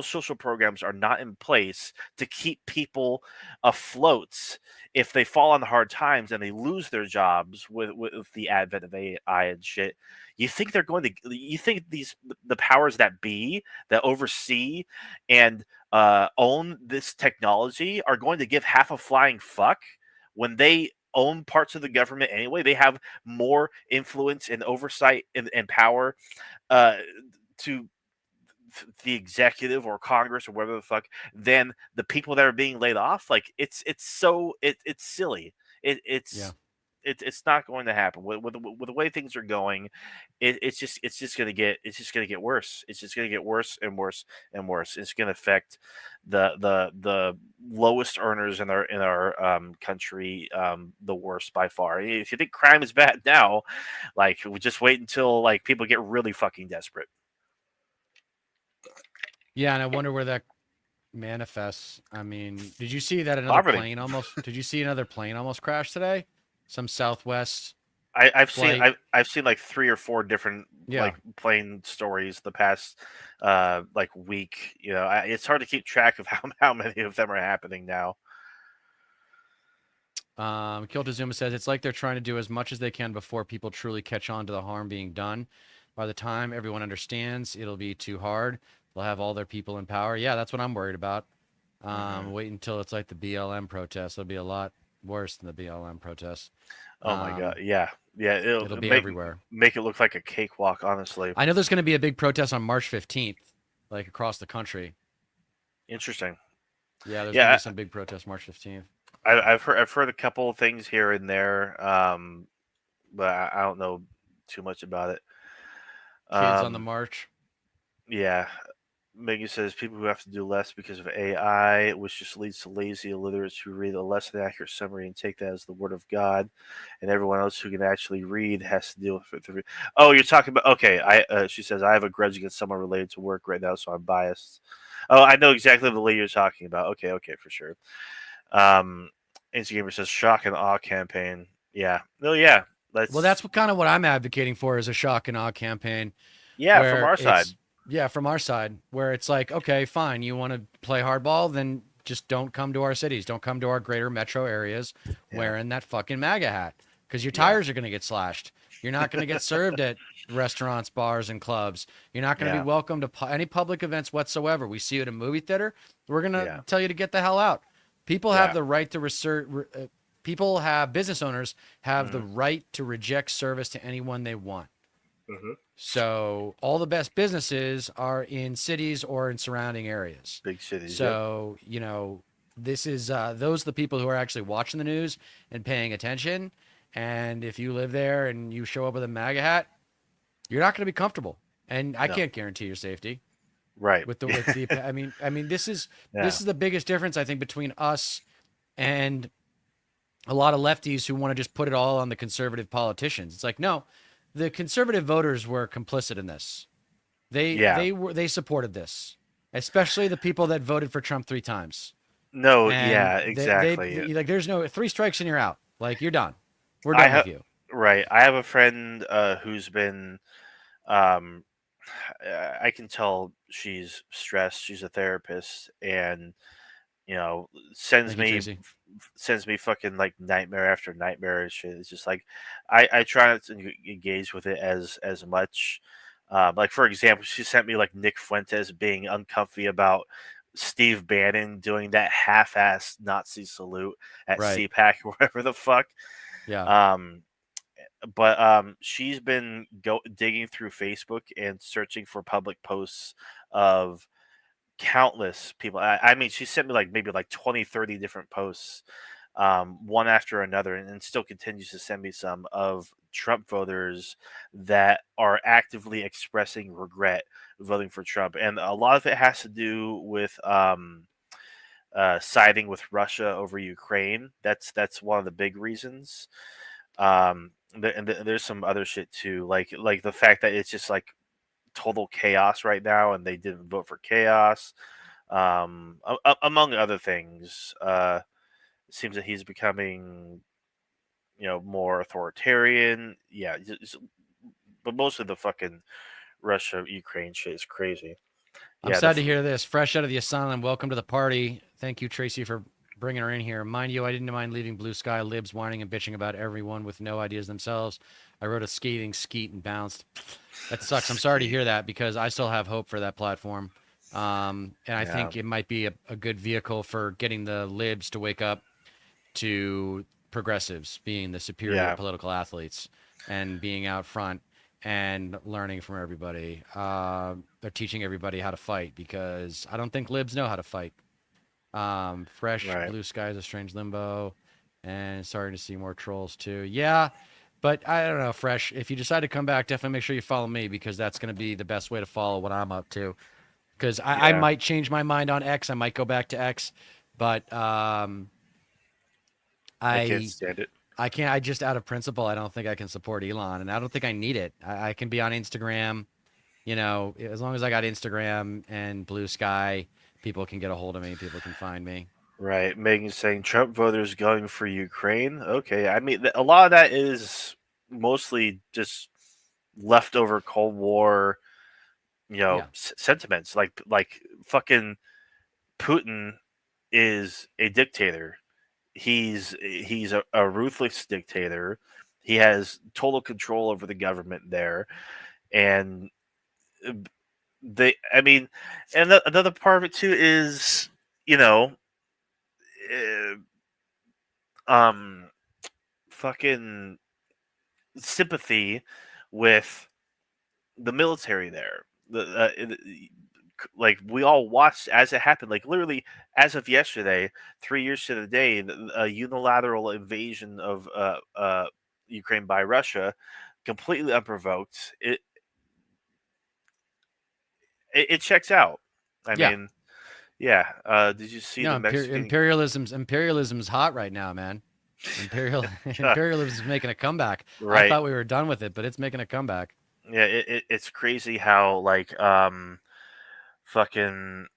social programs are not in place to keep people afloat if they fall on hard times and they lose their jobs with the advent of AI and shit, you think the powers that be that oversee and own this technology are going to give half a flying fuck when they own parts of the government anyway? They have more influence and oversight and power uh, to the executive or Congress or whatever the fuck than the people that are being laid off. Like it's silly. Yeah. It's not going to happen with the way things are going. It's just gonna get worse. It's just gonna get worse and worse and worse. It's gonna affect the lowest earners in our country the worst by far. If you think crime is bad now, like we just wait until like people get really fucking desperate. Yeah, and I wonder where that manifests. I mean, did you see that another Poverty. plane almost? Did you see another plane almost crash today? Some Southwest flight. I've seen like three or four different Yeah. like plane stories the past like week. You know, it's hard to keep track of how many of them are happening now. Kiltazuma says it's like they're trying to do as much as they can before people truly catch on to the harm being done. By the time everyone understands, it'll be too hard. They'll have all their people in power. Yeah, that's what I'm worried about. Hmm. Wait until it's like the BLM protests. It'll be a lot worse than the BLM protests. Oh my god, Um, yeah, yeah. It'll it'll be everywhere. make it look like a cakewalk. Honestly, I know there's going to be a big protest on March 15th, like across the country. interesting. Yeah, there's going to be Yeah, some big protest March 15th. I've heard a couple of things here and there, but I don't know too much about it. Kids on the Um, march. yeah, Megan says people who have to do less because of AI, which just leads to lazy illiterates who read a less than accurate summary and take that as the word of God, and everyone else who can actually read has to deal with it through. Oh, you're talking about okay. She says I have a grudge against someone related to work right now, so I'm biased. Oh, I know exactly the lady you're talking about. Okay, okay, for sure. Um, Instagamer says shock and awe campaign. Yeah, no, yeah, Well, that's that's what I'm advocating for is a shock and awe campaign yeah from where our side. it's yeah, from our side, where it's like, okay, fine, you want to play hardball, then just don't come to our cities, don't come to our greater metro areas Yeah, wearing that fucking MAGA hat because your yeah, tires are going to get slashed. You're not going to get served at restaurants, bars, and clubs. You're not going to be yeah, welcome to any public events whatsoever. We see you at a movie theater, we're going to yeah, tell you to get the hell out. People have yeah. the right to people have business owners have the Hmm. right to reject service to anyone they want. Hmm. So all the best businesses are in cities or in surrounding areas. Big cities. Yep. So, this is those are the people who are actually watching the news and paying attention. And if you live there and you show up with a MAGA hat, you're not going to be comfortable. And I No. can't guarantee your safety Right. with the I mean this Yeah. is the biggest difference I think between us and a lot of lefties who want to just put it all on the conservative politicians. It's like, no, the conservative voters were complicit in this. Yeah. They supported this, especially the people that voted for Trump 3 times. No. And Yeah. Exactly. like there's no three strikes and you're out. Like you're done. We're I done have with you. right. I have a friend who's been. Um, I can tell she's stressed. She's a therapist, and you know, Thank you, Tracy. sends me fucking like nightmare after nightmare and shit. It's just like I try not to engage with it as much. Like for example, she sent me like Nick Fuentes being uncomfy about Steve Bannon doing that half-ass Nazi salute at Right. CPAC or whatever the fuck. Yeah. Um, but she's been digging through Facebook and searching for public posts of countless people. I mean, she sent me like maybe like 20, 30 different posts, one after another, and still continues to send me some of Trump voters that are actively expressing regret voting for Trump. And a lot of it has to do with siding with Russia over Ukraine. That's one of the big reasons. There's some other shit too, like the fact that it's just like total chaos right now, and they didn't vote for chaos among other things. It seems that he's becoming, more authoritarian. Yeah, but mostly the fucking Russia Ukraine shit is crazy. I'm Yeah, sad to hear this. Fresh out of the asylum. Welcome to the party. Thank you, Tracy, for bringing her in here. Mind you, I didn't mind leaving Blue Sky libs whining and bitching about everyone with no ideas themselves. I wrote a scathing skeet and bounced. That sucks. I'm sorry to Ski. hear that because I still have hope for that platform. And I Yeah. think it might be a good vehicle for getting the libs to wake up to progressives being the superior Yeah. political athletes and being out front and learning from everybody. They're teaching everybody how to fight because I don't think libs know how to fight. Fresh Right. blue skies, a strange limbo, and starting to see more trolls too. Yeah, but I don't know, Fresh. If you decide to come back, definitely make sure you follow me because that's going to be the best way to follow what I'm up to. Because I Yeah. might change my mind on X. I might go back to X, but I can't I stand it. I can't. I just out of principle, I don't think I can support Elon, and I don't think I need it. I can be on Instagram. You know, as long as I got Instagram and Blue Sky, people can get a hold of me. People can find me. Right. Megan saying Trump voters going for Ukraine. Okay. I mean, a lot of that is mostly just leftover Cold War, Yeah. sentiments. Like fucking Putin is a dictator. He's a ruthless dictator. He has total control over the government there, and uh, they. I mean, and another part of it too is you know, uh, um, fucking sympathy with the military there. Like we all watched as it happened. Like literally, as of yesterday, 3 years to the day, a unilateral invasion of Ukraine by Russia, completely unprovoked. It checks out. I Yeah. mean, yeah. Did you see No, the Mexican? imperialism's hot right now, man. Imperialism's making a comeback. I Right. thought we were done with it, but it's making a comeback. Yeah. It's crazy how like fucking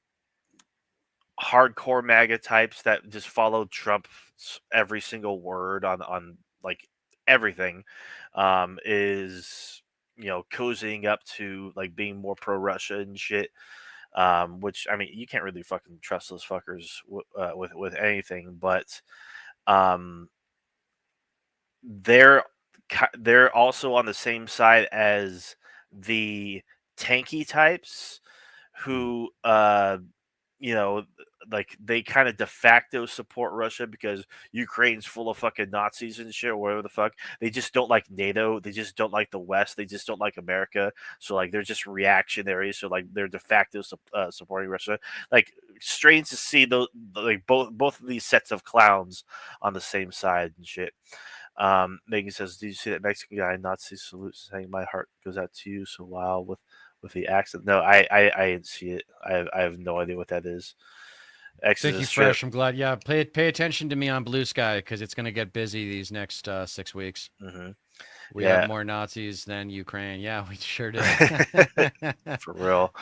hardcore MAGA types that just follow Trump's every single word on like everything, is cozying up to like being more pro Russia and shit. Which I mean, you can't really fucking trust those fuckers with anything, but um, they're they're also on the same side as the tanky types Mm. who you know, like they kind of de facto support Russia because Ukraine's full of fucking Nazis and shit, or whatever the fuck. They just don't like NATO. They just don't like the West. They just don't like America. So like they're just reactionary. So like they're de facto supporting Russia. Like strange to see those like both of these sets of clowns on the same side and shit. Megan says, "Did you see that Mexican guy Nazi salute saying my heart goes out to you?" So wow with the accent. No, I didn't see it. I have no idea what that is. X is Thank a you, strip. Fresh. I'm glad. Yeah, pay attention to me on Blue Sky because it's gonna get busy these next 6 weeks. Hmm. We have Yeah, more Nazis than Ukraine. Yeah, we sure do. for real.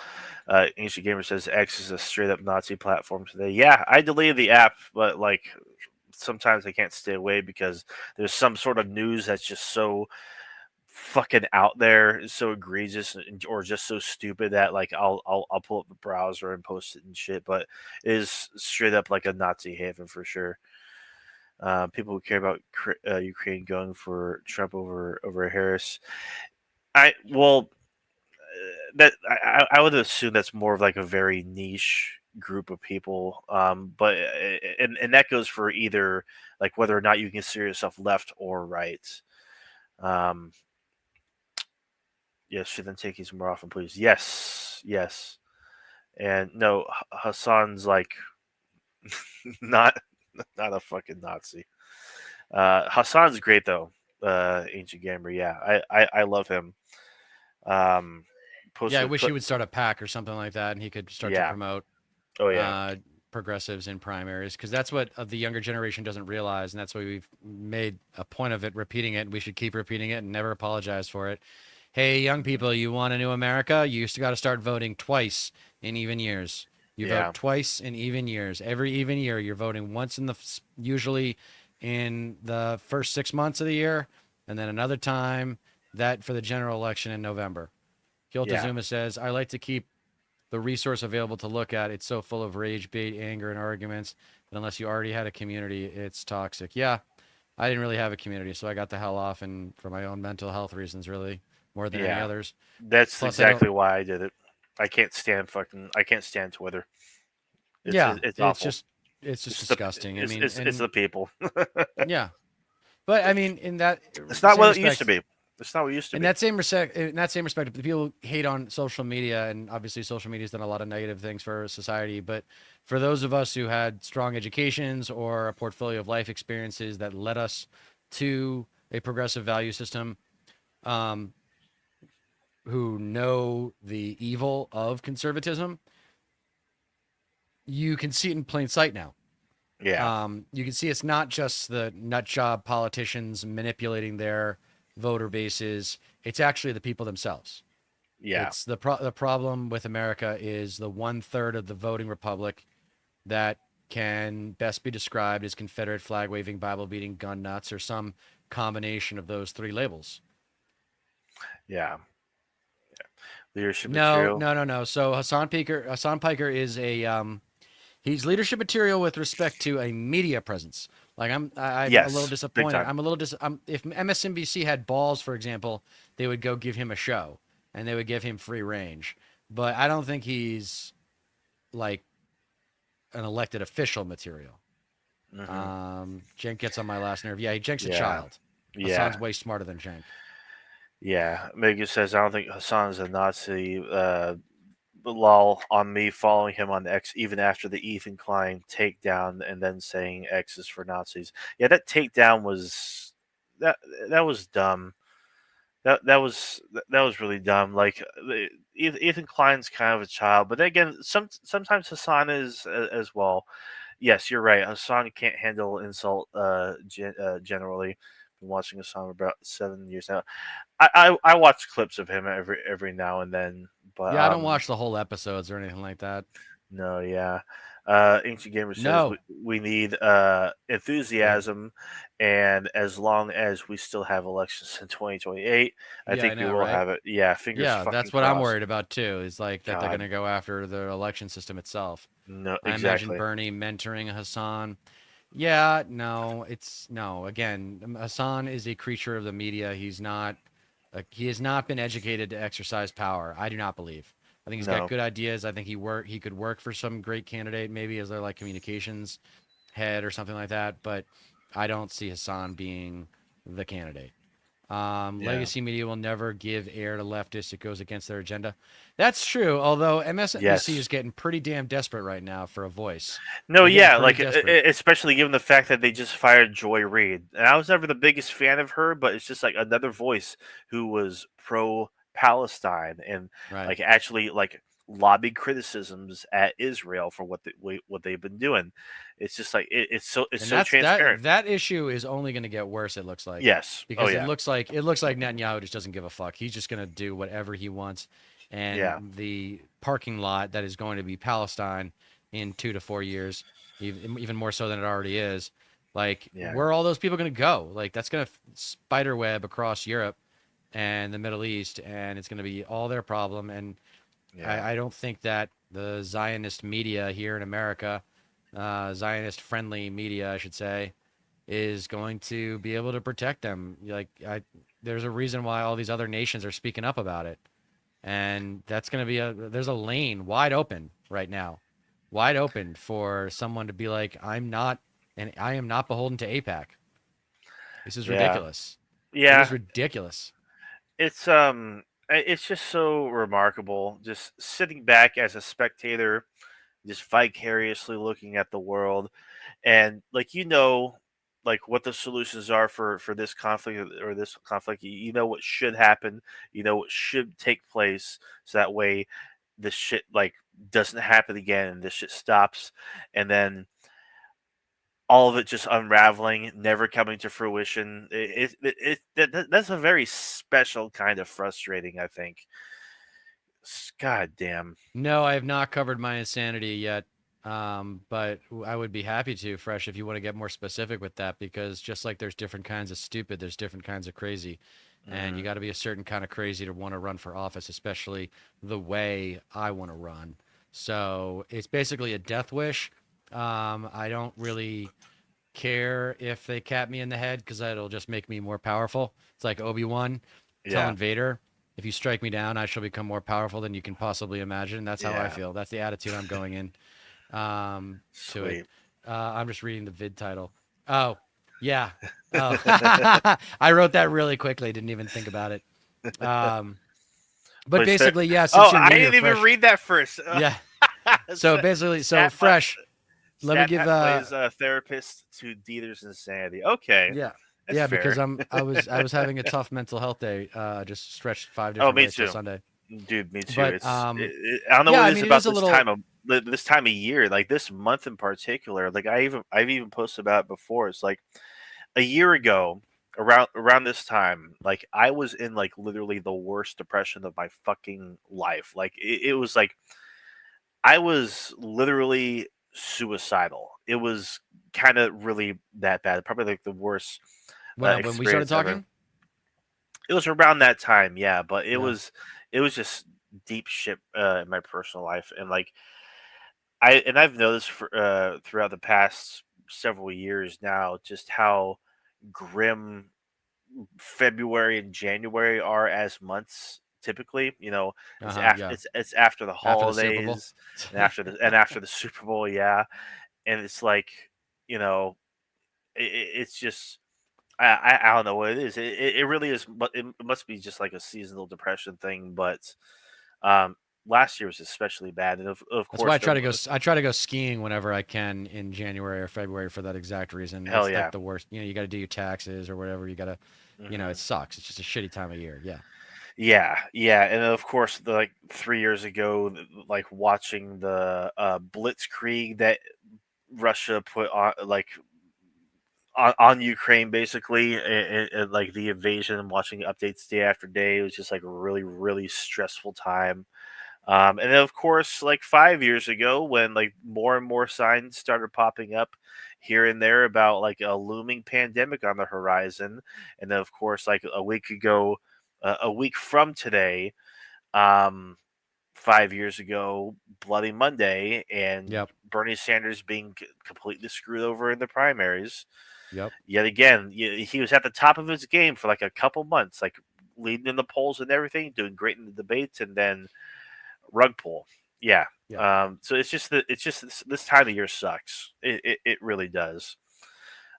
Ancient Gamer says X is a straight up Nazi platform today. Yeah, I deleted the app, but like sometimes I can't stay away because there's some sort of news that's just so fucking out there, so egregious or just so stupid that like I'll pull up the browser and post it and shit. But it is straight up like a Nazi haven for sure. People who care about Ukraine going for Trump over Harris. I well that I would assume that's more of like a very niche group of people. But and that goes for either like whether or not you consider yourself left or right. Um, yes, should then take these more often, please. Yes, yes, and no, Hassan's like not not a fucking Nazi. Hassan's great though. Ancient Gamer, yeah, I love him. Um, Yeah, I posted a wish he clip. would start a pack or something like that, and he could start to Yeah. promote Oh yeah. uh, progressives in primaries because that's what the younger generation doesn't realize, and that's why we've made a point of it, repeating it. And we should keep repeating it and never apologize for it. Hey, young Hmm. people, you want a new America? You used to got to start voting twice in even years. You vote Yeah. twice in even years. Every even year, you're voting once usually in the first 6 months of the year, and then another time that for the general election in November. Kyoto Yeah. Zuma says, I like to keep the resource available to look at. It's so full of rage bait, anger, and arguments But unless you already had a community, it's toxic. Yeah, I didn't really have a community, so I got the hell off, and for my own mental health reasons, really, more than any Yeah, others. that's Plus, I don't. exactly why I did it. I can't stand Twitter. Yeah, It's awful. it's just It's the disgusting. I mean, it's and the people. yeah, but I mean, in that It's not same what it used to respect, be. It's not what it used to be. in that same respect, people hate on social media, and obviously, social media has done a lot of negative things for society. But for those of us who had strong educations or a portfolio of life experiences that led us to a progressive value system, um, who know the evil of conservatism, you can see it in plain sight now. Yeah, You can see it's not just the nut job politicians manipulating their voter bases. It's actually the people themselves. yeah, It's the problem with America is the 1/3 of the voting republic that can best be described as Confederate flag waving, Bible beating, gun nuts, or some combination of those three labels. yeah. Leadership No, material. no, no, no. So Hassan Piker is a he's leadership material with respect to a media presence. Like I'm a little Yes, big disappointed. time. If MSNBC had balls, for example, they would go give him a show and they would give him free range. But I don't think he's like an elected official material. Hmm. Cenk gets on my last nerve. Yeah, Cenk's a Yeah, child. yeah, Hassan's way smarter than Cenk. yeah. Megan says I don't think Hassan's a Nazi. Lol on me following him on X even after the Ethan Klein takedown and then saying X is for Nazis. Yeah, that takedown was that that was dumb. That was really dumb. Like Ethan Klein's kind of a child, but then again, sometimes Hassan is as well. Yes, you're right. Hassan can't handle insult. Generally, been watching Hassan for about 7 years now. I watch clips of him every now and then, but Yeah, I don't watch the whole episodes or anything like that. no, yeah. Ancient Gamer says No. we need enthusiasm, and as long as we still have elections in 2028, I Yeah, I think we know, will right? have it. Yeah, fingers Yeah, fucking that's what I'm crossed. worried about too. Is like that they're going God, to go after the election system itself. no, I imagine exactly. Bernie mentoring Hassan. Yeah, no, it's no. Again, Hassan is a creature of the media. He has not been educated to exercise power. I do not believe. I think he's got No, good ideas. I think he could work for some great candidate, maybe as their like communications head or something like that. But I don't see Hassan being the candidate. yeah, Legacy media will never give air to leftists. It goes against their agenda. That's true. Although MSNBC yes. is getting pretty damn desperate right now for a voice. No, They're getting yeah, pretty like desperate. especially given the fact that they just fired Joy Reid, and I was never the biggest fan of her, but it's just like another voice who was pro Palestine and Right. like actually like lobbied criticisms at Israel for what they've been doing. It's just like it's And so transparent. that issue is only going to get worse. It looks like Yes. Oh because yeah. it looks like Netanyahu just doesn't give a fuck. He's just going to do whatever he wants, Yeah. and the parking lot that is going to be Palestine in 2 to 4 years, even more so than it already is. Like, Yeah. where are all those people going to go? Like, that's going to spider web across Europe and the Middle East, and it's going to be all their problem. And Yeah. I don't think that the Zionist media here in America, Zionist friendly media, I should say, is going to be able to protect them. There's a reason why all these other nations are speaking up about it, and that's going to be there's a lane wide open right now, wide open for someone to be like, I am not beholden to APAC. This is Yeah. ridiculous. It is Yeah. ridiculous. It's just so remarkable just sitting back as a spectator, just vicariously looking at the world and like like what the solutions are for this conflict or this conflict. You know what should happen, you know what should take place, so that way this shit like doesn't happen again and this shit stops, and then all of it just unraveling, never coming to fruition. That's a very special kind of frustrating, I think. God damn. No, I have not covered my insanity yet. But I would be happy to, Fresh, if you want to get more specific with that, because just like there's different kinds of stupid, there's different kinds of crazy. And you Hmm. got to be a certain kind of crazy to want to run for office, especially the way I want to run. So it's basically a death wish. I don't really care if they cap me in the head because it'll just make me more powerful. It's like Obi-Wan Yeah, telling Vader, if you strike me down, I shall become more powerful than you can possibly imagine. That's how I yeah, feel. That's the attitude I'm going in to it. sweet. I'm just reading the vid title. Oh, yeah. Oh, I wrote that really quickly. Didn't even think about it. Um, but But basically, yeah, oh, since you're I new here, didn't even fresh. read that first. Yeah. So basically, so Stat Pat, fresh. Let me Stat give Pat plays a therapist to Dieter's insanity. Okay, yeah. that's Yeah, because fair. I was having a tough mental health day. Just stretched five Oh, different me ways till too, Sunday. dude. Me too. But I don't know yeah, what I it is mean it about is a little. this time of year, like this month in particular. Like I've even posted about it before. It's like a year ago, around this time, like I was in like literally the worst depression of my fucking life. Like it was like I was literally suicidal. It was kind of really that bad. Probably like the worst When we started experience ever. talking. It was around that time, yeah, but Yeah. it was just deep shit in my personal life, and like I've noticed throughout the past several years now just how grim February and January are as months typically. You know, Uh huh. Yeah. it's after the After the Super Bowl. holidays and after the Super Bowl, yeah, and it's like you know it's just I don't know what it is. It really is, but it must be just like a seasonal depression thing. But um, last year was especially bad, and of That's why course I there try to go. were I try to go skiing whenever I can in January or February for that exact reason. hell It's like yeah. the worst. You got to do your taxes or whatever. You got to, it Hmm. sucks. It's just a shitty time of year. Yeah. Yeah, yeah, and of course, like 3 years ago, like watching the Blitzkrieg that Russia put on on Ukraine basically, and like the invasion and watching updates day after day. It was just like a really really stressful time. And then of course, like 5 years ago, when like more and more signs started popping up here and there about like a looming pandemic on the horizon, and then of course, like a week ago, a week from today, um, 5 years ago, Bloody Monday, and Yep. Bernie Sanders being completely screwed over in the primaries Yep. yet again. He was at the top of his game for like a couple months, like leading in the polls and everything, doing great in the debates, and then rug pull. Yeah. Yep. So it's just this time of year sucks. It really does.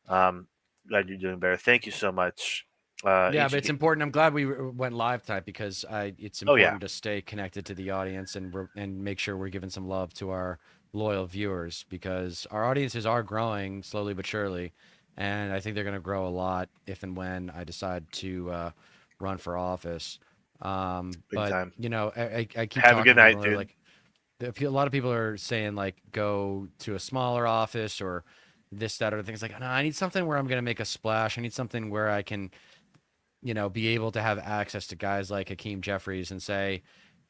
Glad you're doing better. Thank you so much. Yeah, but Each it's important. I'm glad we went live tonight because it's oh yeah. important to stay connected to the audience and make sure we're giving some love to our loyal viewers because our audiences are growing slowly but surely, and I think they're going to grow a lot if and when I decide to run for office. Big But time. I keep Have a talking good to people night, and they're dude. like, a lot of people are saying like go to a smaller office or this that or things like no, I need something where I'm going to make a splash. I need something where I can be able to have access to guys like Hakeem Jeffries and say,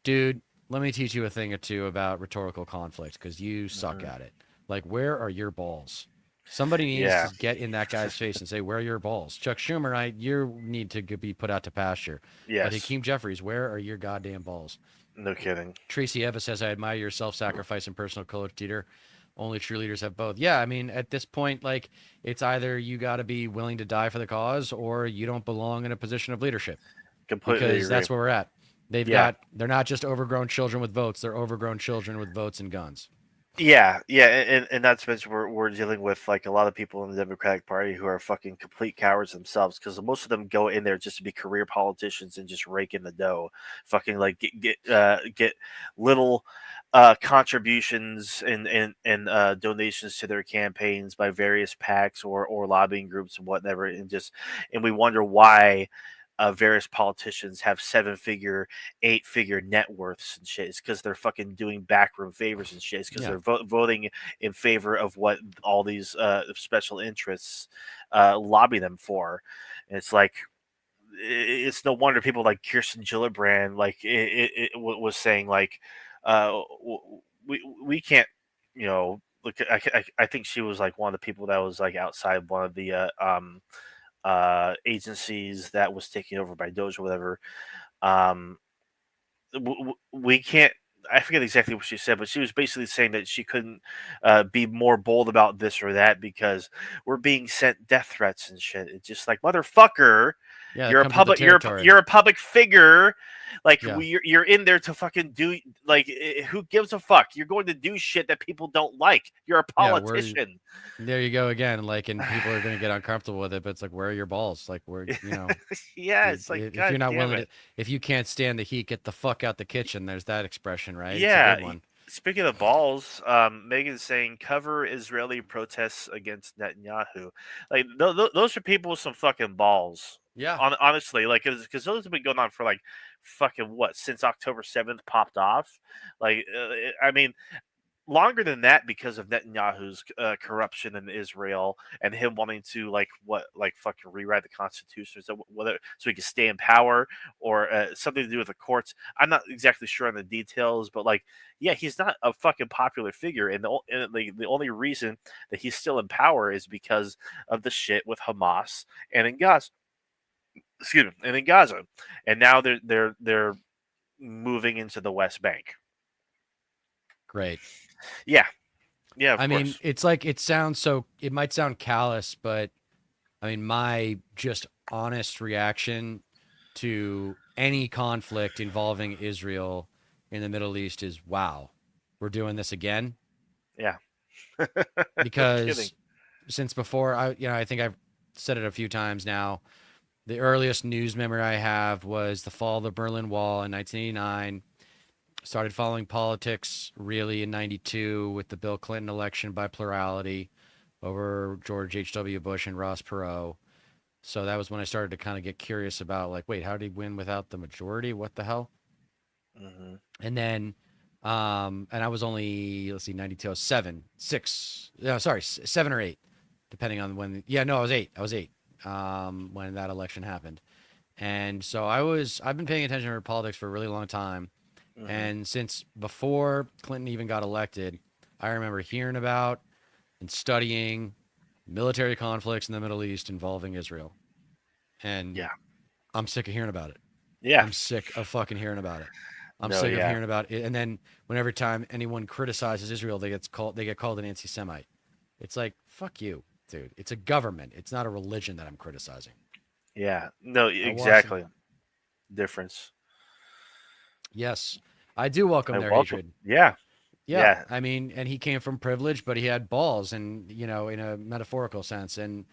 dude, let me teach you a thing or two about rhetorical conflict because you suck Hmm. at it. Like, where are your balls? Somebody needs Yeah. to get in that guy's face and say, where are your balls? Chuck Schumer, you need to be put out to pasture. But Yes. Hakeem Jeffries, where are your goddamn balls? No kidding. Tracy Eva says, I admire your self sacrifice and personal coach, Dieter. Only true leaders have both. Yeah, I mean, at this point, like, it's either you got to be willing to die for the cause or you don't belong in a position of leadership Completely because agree. that's where we're at. Yeah. They're not just overgrown children with votes, they're overgrown children with votes and guns. Yeah, yeah, and not to mention we're dealing with like a lot of people in the Democratic Party who are fucking complete cowards themselves because most of them go in there just to be career politicians and just rake in the dough, fucking like get little contributions and donations to their campaigns by various PACs or lobbying groups and whatever, and we wonder why. Various politicians have seven-figure, eight-figure net worths and shit. It's because they're fucking doing backroom favors and shit. It's because Yeah. they're voting in favor of what all these special interests lobby them for. And it's like it's no wonder people like Kirsten Gillibrand was saying like we can't look. I think she was like one of the people that was like outside one of the agencies that was taken over by Doge or whatever. Um, we can't I forget exactly what she said, but she was basically saying that she couldn't be more bold about this or that because we're being sent death threats and shit. It's just like motherfucker, Yeah, that comes with the territory. you're a public figure. Like Yeah. you're in there to fucking do like who gives a fuck? You're going to do shit that people don't like. You're a Yeah, where politician. there you go again. Like, and people are going to get uncomfortable with it, but it's like, where are your balls? Like, where, Yeah, it's like if you're god not damn willing it. to, if you can't stand the heat, get the fuck out the kitchen. There's that expression, right? It's a Yeah. good one. Speaking of balls, Megan's saying cover Israeli protests against Netanyahu. Like those are people with some fucking balls. Yeah. Honestly, like because those have been going on for like fucking what since October 7th popped off. Like I mean, longer than that because of Netanyahu's corruption in Israel and him wanting to like fucking rewrite the constitution so whether so he can stay in power or something to do with the courts. I'm not exactly sure on the details, but like yeah, he's not a fucking popular figure, and the only reason that he's still in power is because of the shit with Hamas and in Gaza. Excuse me, and in Gaza, and now they're moving into the West Bank. Great. Yeah, yeah, of I mean, course. it's like, it sounds so, it might sound callous, but I mean, my just honest reaction to any conflict involving Israel in the Middle East is, wow, we're doing this again. Yeah. No kidding. Because since before, I think I've said it a few times now. The earliest news memory I have was the fall of the Berlin Wall in 1989. Started following politics really in 92 with the Bill Clinton election by plurality over George H.W. Bush and Ross Perot. So that was when I started to kind of get curious about, like, wait, how did he win without the majority? What the hell? Hmm. And then, and I was only, let's see, 92, I was seven, six, no, sorry, 7 or 8, depending on when. Yeah, no, I was eight. I was eight when that election happened. And so I've been paying attention to politics for a really long time. Hmm. And since before Clinton even got elected, I remember hearing about and studying military conflicts in the Middle East involving Israel. And Yeah. I'm sick of hearing about it. Yeah. I'm sick of fucking hearing about it. I'm No. sick of Yeah. hearing about it. And then whenever time anyone criticizes Israel, they get called an anti-Semite. It's like, fuck you, dude. It's a government. It's not a religion that I'm criticizing. Yeah. No. I watch. Exactly. Difference. Yes, I do welcome I their welcome. hatred. Yeah. Yeah, Yeah. I mean, and he came from privilege, but he had balls, and in a metaphorical sense, and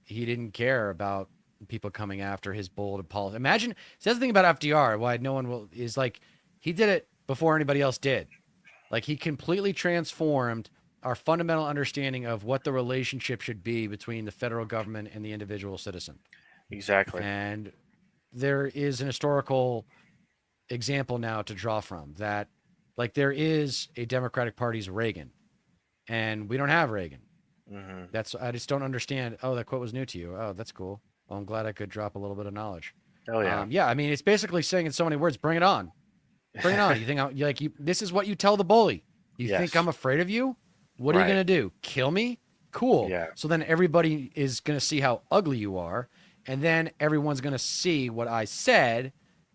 he didn't care about people coming after his bold policy. Imagine, see, that's the thing about FDR. Why no one will is like he did it before anybody else did. Like he completely transformed our fundamental understanding of what the relationship should be between the federal government and the individual citizen. Exactly. And there is an historical example now to draw from that, like, there is a Democratic Party's Reagan, and we don't have Reagan. Hmm. That's, I just don't understand. Oh, that quote was new to you. Oh, that's cool. Well, I'm glad I could drop a little bit of knowledge. Oh yeah. Yeah, I mean, it's basically saying in so many words, bring it on. Bring it on. You think this is what you tell the bully. You think Yes. I'm afraid of you? What are you Right. gonna do? Kill me? Cool. Yeah. So then everybody is gonna see how ugly you are, and then everyone's gonna see what I said,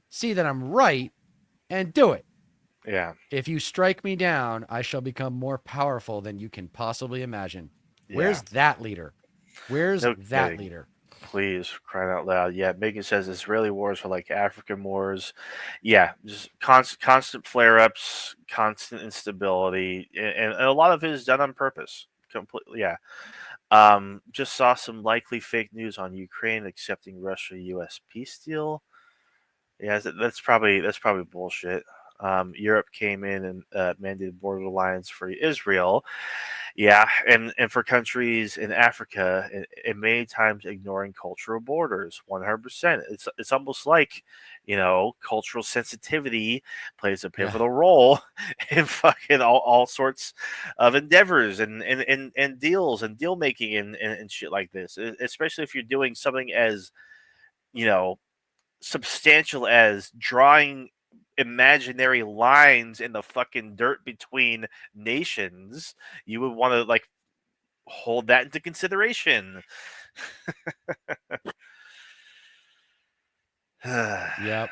see that I'm right, and do it. Yeah. If you strike me down, I shall become more powerful than you can possibly imagine. Yeah. Where's that leader? Where's No that kidding. leader? Please, crying out loud. Yeah. Megan says Israeli wars are like African wars. Yeah. Just constant flare ups, constant instability, and a lot of it is done on purpose. Completely. Yeah. Just saw some likely fake news on Ukraine accepting Russia-U.S. peace deal. Yeah, that's probably bullshit. Europe came in and mandated border lines for Israel. Yeah, and for countries in Africa, and many times ignoring cultural borders. 100%. It's almost like cultural sensitivity plays a Yeah. pivotal role in fucking all sorts of endeavors and deals and deal making and shit like this. Especially if you're doing something as you know substantial as drawing imaginary lines in the fucking dirt between nations, you would want to like hold that into consideration. Yep.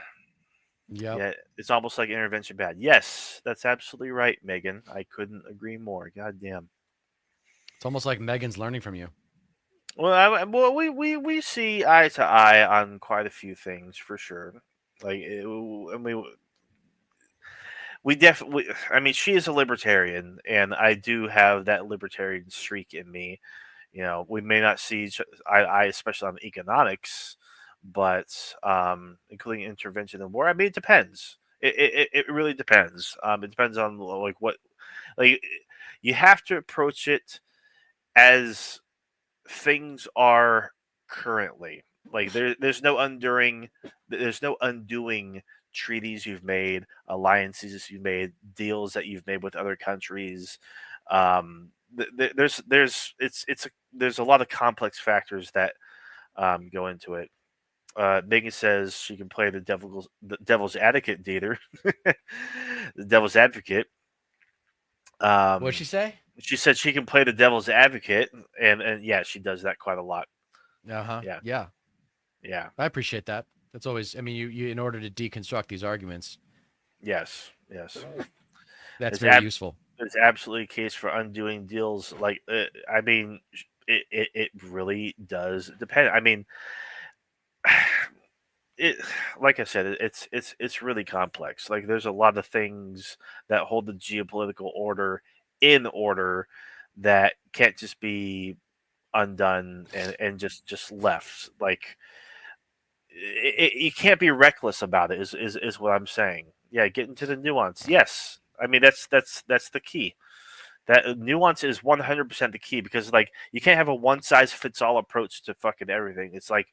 Yep. Yeah, it's almost like intervention bad. Yes, that's absolutely right, Megan. I couldn't agree more. God damn. It's almost like Megan's learning from you. Well, we see eye to eye on quite a few things for sure. Like, and we definitely. I mean, she is a libertarian, and I do have that libertarian streak in me. We may not see eye to eye, especially on economics, but including intervention in war. I mean, it depends. It really depends. It depends on like what like you have to approach it as things are currently. Like there's no undoing treaties you've made, alliances you've made, deals that you've made with other countries. There's a lot of complex factors that go into it. Megan says she can play the devil's advocate, Dieter, the devil's advocate. What'd she Um, say? she said she can play the devil's advocate, and yeah, she does that quite a lot. Uh huh. Yeah, Yeah, yeah, I appreciate that. That's always. I mean, you in order to deconstruct these arguments, yes, yes. that's It's very ab- useful. it's absolutely a case for undoing deals. Like, I mean, it really does depend. I mean, it like I said, it's really complex. Like, there's a lot of things that hold the geopolitical order in order that can't just be undone and just left. Like, you can't be reckless about it. Is what I'm saying. Yeah, get into the nuance. Yes, I mean that's the key. That nuance is 100% the key because like you can't have a one size fits all approach to fucking everything. It's like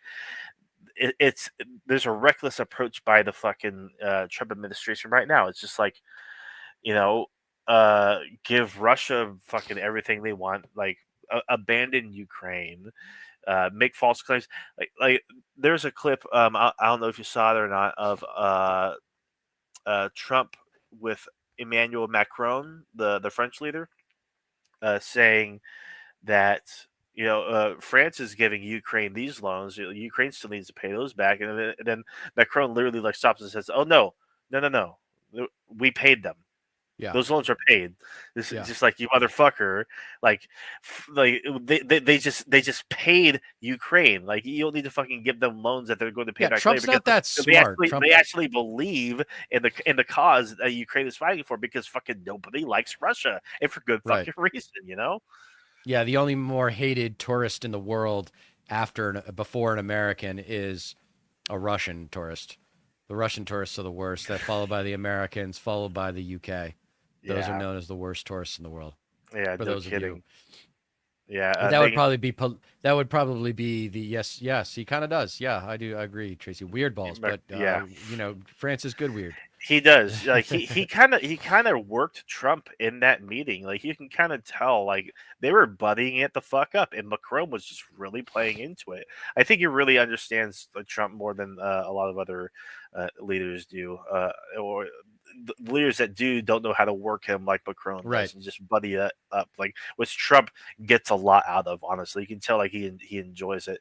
it's there's a reckless approach by the fucking Trump administration right now. It's just like you know, give Russia fucking everything they want, like abandon Ukraine, make false claims. Like there's a clip. I don't know if you saw it or not of Trump with Emmanuel Macron, the French leader, saying that France is giving Ukraine these loans. Ukraine still needs to pay those back, and then Macron literally like stops and says, "Oh no, no, no, no, we paid them. Yeah, Those loans are paid. This is yeah, just like you motherfucker. Like, they just paid Ukraine. Like you don't need to fucking give them loans that they're going to pay yeah. back later Trump's because not that they smart. actually Trump. they actually believe in the cause that Ukraine is fighting for because fucking nobody likes Russia and for good Right. fucking reason. Yeah, the only more hated tourist in the world before an American is a Russian tourist. The Russian tourists are the worst. That followed by the Americans, followed by the UK. Those are Yeah, known as the worst tourists in the world. yeah, For no those of you, kidding. Yeah, but Megan. that would probably be the yes, yes. He kind of does. Yeah, I do. I agree, Tracy. Weird balls, but Yeah, France is good weird. he does. Like he kind of worked Trump in that meeting. Like you can kind of tell, like they were buddying it the fuck up, and Macron was just really playing into it. I think he really understands Trump more than a lot of other leaders do, or the leaders that don't know how to work him like Macron Right. does, and just buddy it up, like which Trump gets a lot out of. Honestly, you can tell like he enjoys it.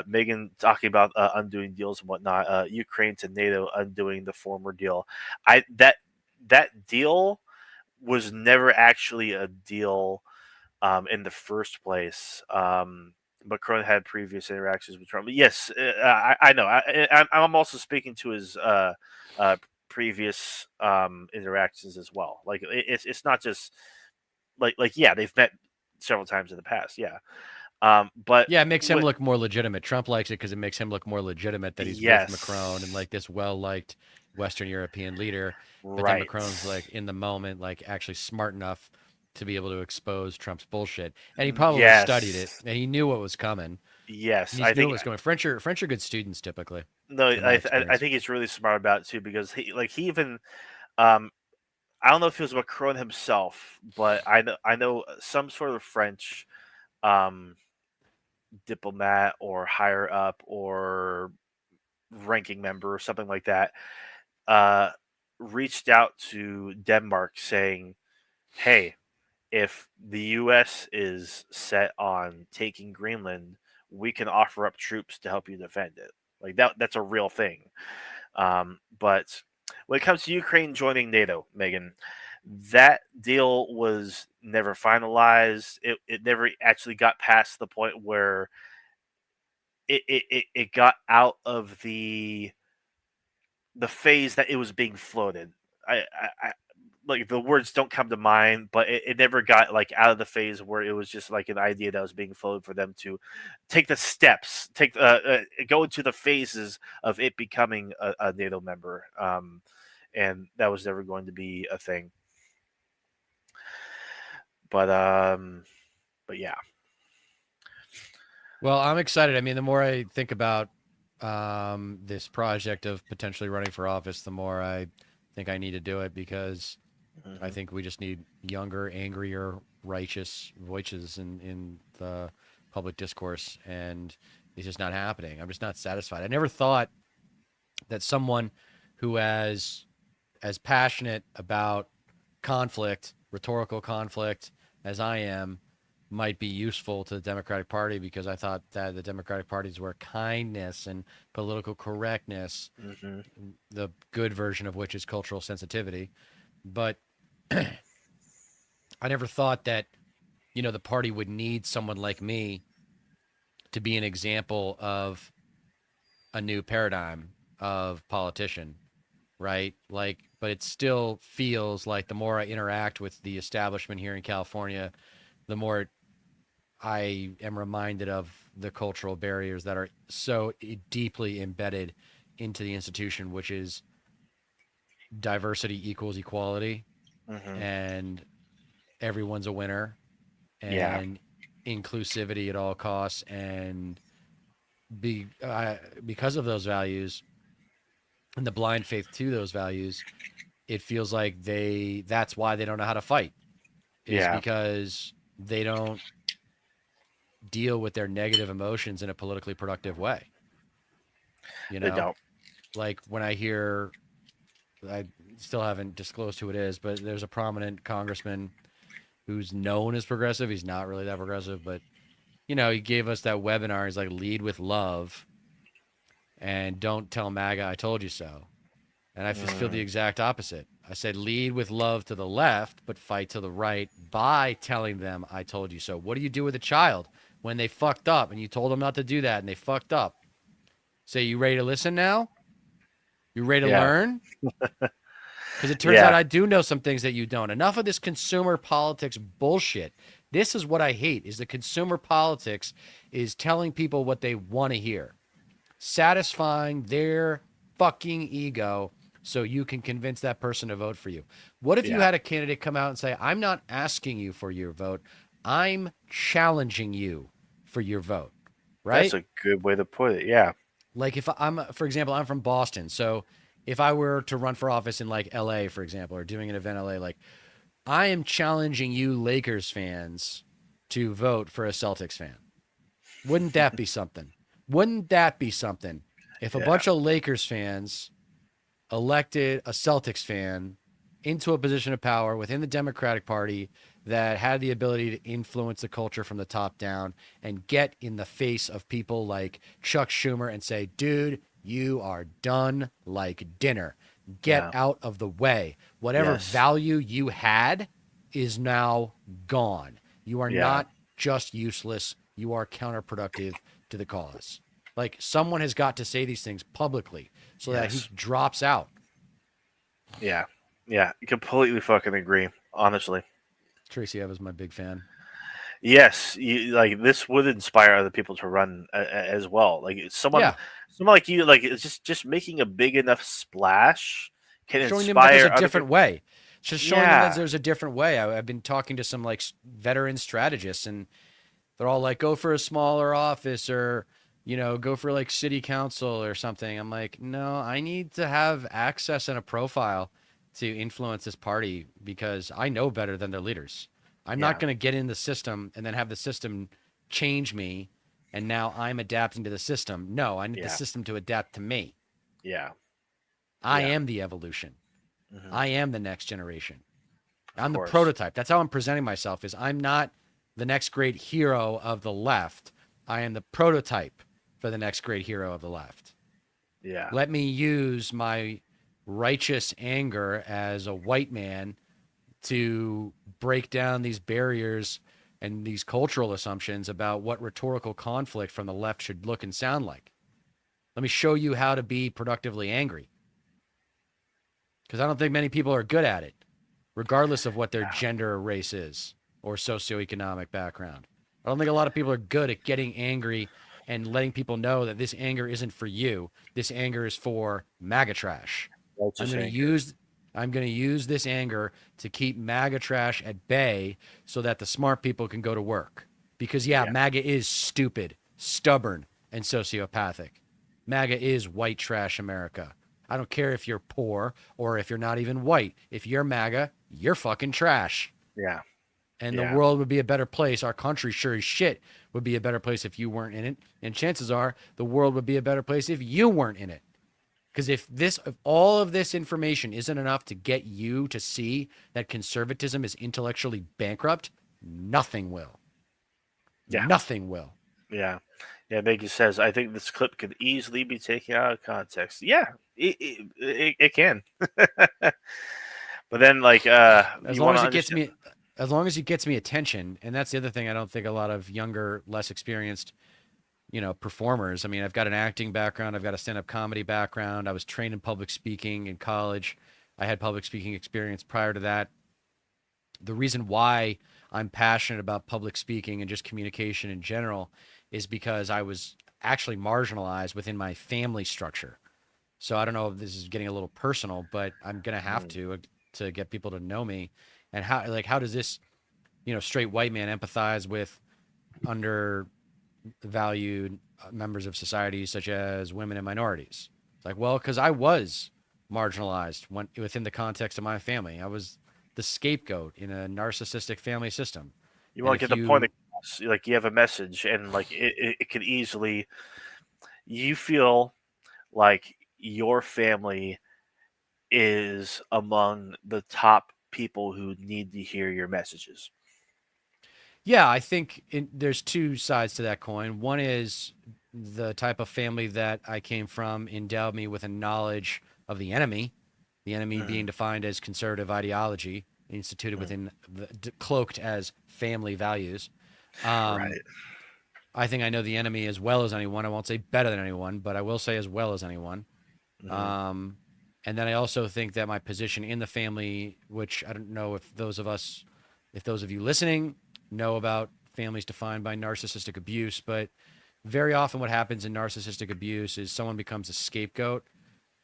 Megan talking about undoing deals and whatnot. Ukraine to NATO undoing the former deal. I that deal was never actually a deal in the first place. Macron had previous interactions with Trump. But yes, I know. I'm also speaking to his uh, previous interactions as well. Like it's not just like yeah, they've met several times in the past. Yeah, but Yeah, it makes him what? look more legitimate. Trump likes it because it makes him look more legitimate that he's with Macron and Yes, like this well-liked Western European leader. But then right. Macron's like in the moment, like actually smart enough to be able to expose Trump's bullshit. And he probably studied it Yes, and he knew what was coming. yes. He I knew think what was going. French are good students typically, no. in my I experience. think he's really smart about it too because he even um I don't know if it was Macron himself, but I know some sort of French um diplomat or higher up or ranking member or something like that uh reached out to Denmark saying, "Hey, if the US is set on taking Greenland, we can offer up troops to help you defend it." Like that's a real thing. But when it comes to Ukraine joining NATO, Megan, that deal was never finalized. It never actually got past the point where it got out of the phase that it was being floated. I like the words don't come to mind, but it never got like out of the phase where it was just like an idea that was being floated for them to take the steps, go into the phases of it becoming a NATO member. And that was never going to be a thing. But yeah. Well, I'm excited. I mean, the more I think about this project of potentially running for office, the more I think I need to do it because I Hmm. think we just need younger, angrier, righteous voices in the public discourse, and it's just not happening. I'm just not satisfied. I never thought that someone who as passionate about conflict, rhetorical conflict, as I am, might be useful to the Democratic Party because I thought that the Democratic Parties were kindness and political correctness, Hmm. the good version of which is cultural sensitivity. But I never thought that, the party would need someone like me to be an example of a new paradigm of politician, right? Like, but it still feels like the more I interact with the establishment here in California, the more I am reminded of the cultural barriers that are so deeply embedded into the institution, which is diversity equals equality Hmm. and everyone's a winner Yeah. and inclusivity at all costs. And because of those values and the blind faith to those values, it feels like that's why they don't know how to fight is Yeah. because they don't deal with their negative emotions in a politically productive way. You They know, don't. like when I hear, I still haven't disclosed who it is, but there's a prominent congressman who's known as progressive. He's not really that progressive, but he gave us that webinar. He's like, lead with love and don't tell MAGA I told you so. And I just feel the Mm, exact opposite. I said, lead with love to the left, but fight to the right by telling them I told you so. What do you do with a child when they fucked up and you told them not to do that and they fucked up? Say, you ready to listen now? You ready to yeah. learn? Because it turns out Yeah. I do know some things that you don't. Enough of this consumer politics bullshit. This is what I hate is the consumer politics is telling people what they want to hear, satisfying their fucking ego so you can convince that person to vote for you. What if you Yeah. had a candidate come out and say, I'm not asking you for your vote, I'm challenging you for your vote, That's right? a good way to put it. Yeah. Like if I'm, for example, I'm from Boston. So if I were to run for office in like LA, for example, or doing an event in LA, like I am challenging you Lakers fans to vote for a Celtics fan. Wouldn't that be something? Wouldn't that be something if a Yeah. bunch of Lakers fans elected a Celtics fan into a position of power within the Democratic Party that had the ability to influence the culture from the top down and get in the face of people like Chuck Schumer and say, dude, you are done like dinner. Get Yeah. out of the way. Whatever Yes. value you had is now gone. You are Yeah. not just useless, you are counterproductive to the cause. Like someone has got to say these things publicly so that he Yes. drops out. Yeah. Yeah. Completely fucking agree. Honestly. Tracy Evans, my big fan. Yes. Like this would inspire other people to run as well. Like Yeah, someone like you, like it's just making a big enough splash can showing them that there's a inspire other different people. way. Just showing them that Yeah. there's a different way. I've been talking to some like veteran strategists, and they're all like, "Go for a smaller office," or go for like city council or something. I'm like, no, I need to have access and a profile to influence this party because I know better than their leaders. I'm not Yeah. going to get in the system and then have the system change me, and now I'm adapting to the system. No, I need the Yeah. system to adapt to me. Yeah. I Yeah. am the evolution. Hmm. I am the next generation. Of I'm the course. prototype. That's how I'm presenting myself is I'm not the next great hero of the left. I am the prototype for the next great hero of the left. Yeah. Let me use my righteous anger as a white man to break down these barriers and these cultural assumptions about what rhetorical conflict from the left should look and sound like. Let me show you how to be productively angry, because I don't think many people are good at it, regardless of what their gender or race is or socioeconomic background. I don't think a lot of people are good at getting angry and letting people know that this anger isn't for you. This anger is for MAGA trash. I'm Righteous going to anger. use I'm going to use this anger to keep MAGA trash at bay so that the smart people can go to work. Because yeah, Yeah. MAGA is stupid, stubborn, and sociopathic. MAGA is white trash America. I don't care if you're poor or if you're not even white. If you're MAGA, you're fucking trash. Yeah. And the Yeah. world would be a better place. Our country, sure as shit, would be a better place if you weren't in it. And chances are the world would be a better place if you weren't in it. Because if all of this information isn't enough to get you to see that conservatism is intellectually bankrupt, nothing will. Yeah. Nothing will. Yeah. Yeah. Megan says, I think this clip could easily be taken out of context. Yeah, it can. But then, like, As you long want as to it gets understand. me as long as it gets me attention, and that's the other thing I don't think a lot of younger, less experienced, performers. I mean, I've got an acting background, I've got a stand-up comedy background. I was trained in public speaking in college. I had public speaking experience prior to that. The reason why I'm passionate about public speaking and just communication in general is because I was actually marginalized within my family structure. So I don't know if this is getting a little personal, but I'm gonna have Mm, to get people to know me. And how does this straight white man empathize with undervalued members of society such as women and minorities? It's like, well, because I was marginalized within the context of my family. I was the scapegoat in a narcissistic family system. you And want to if get the point you across. Like, you have a message, and like it could easily. You feel like your family is among the top people who need to hear your messages. Yeah, I think there's two sides to that coin. One is the type of family that I came from endowed me with a knowledge of the enemy being Mm, defined as conservative ideology, instituted mm, within cloaked as family values. Um, right. I think I know the enemy as well as anyone. I won't say better than anyone, but I will say as well as anyone. Hmm. Um, and then I also think that my position in the family, which I don't know if those of you listening know about families defined by narcissistic abuse, but very often what happens in narcissistic abuse is someone becomes a scapegoat.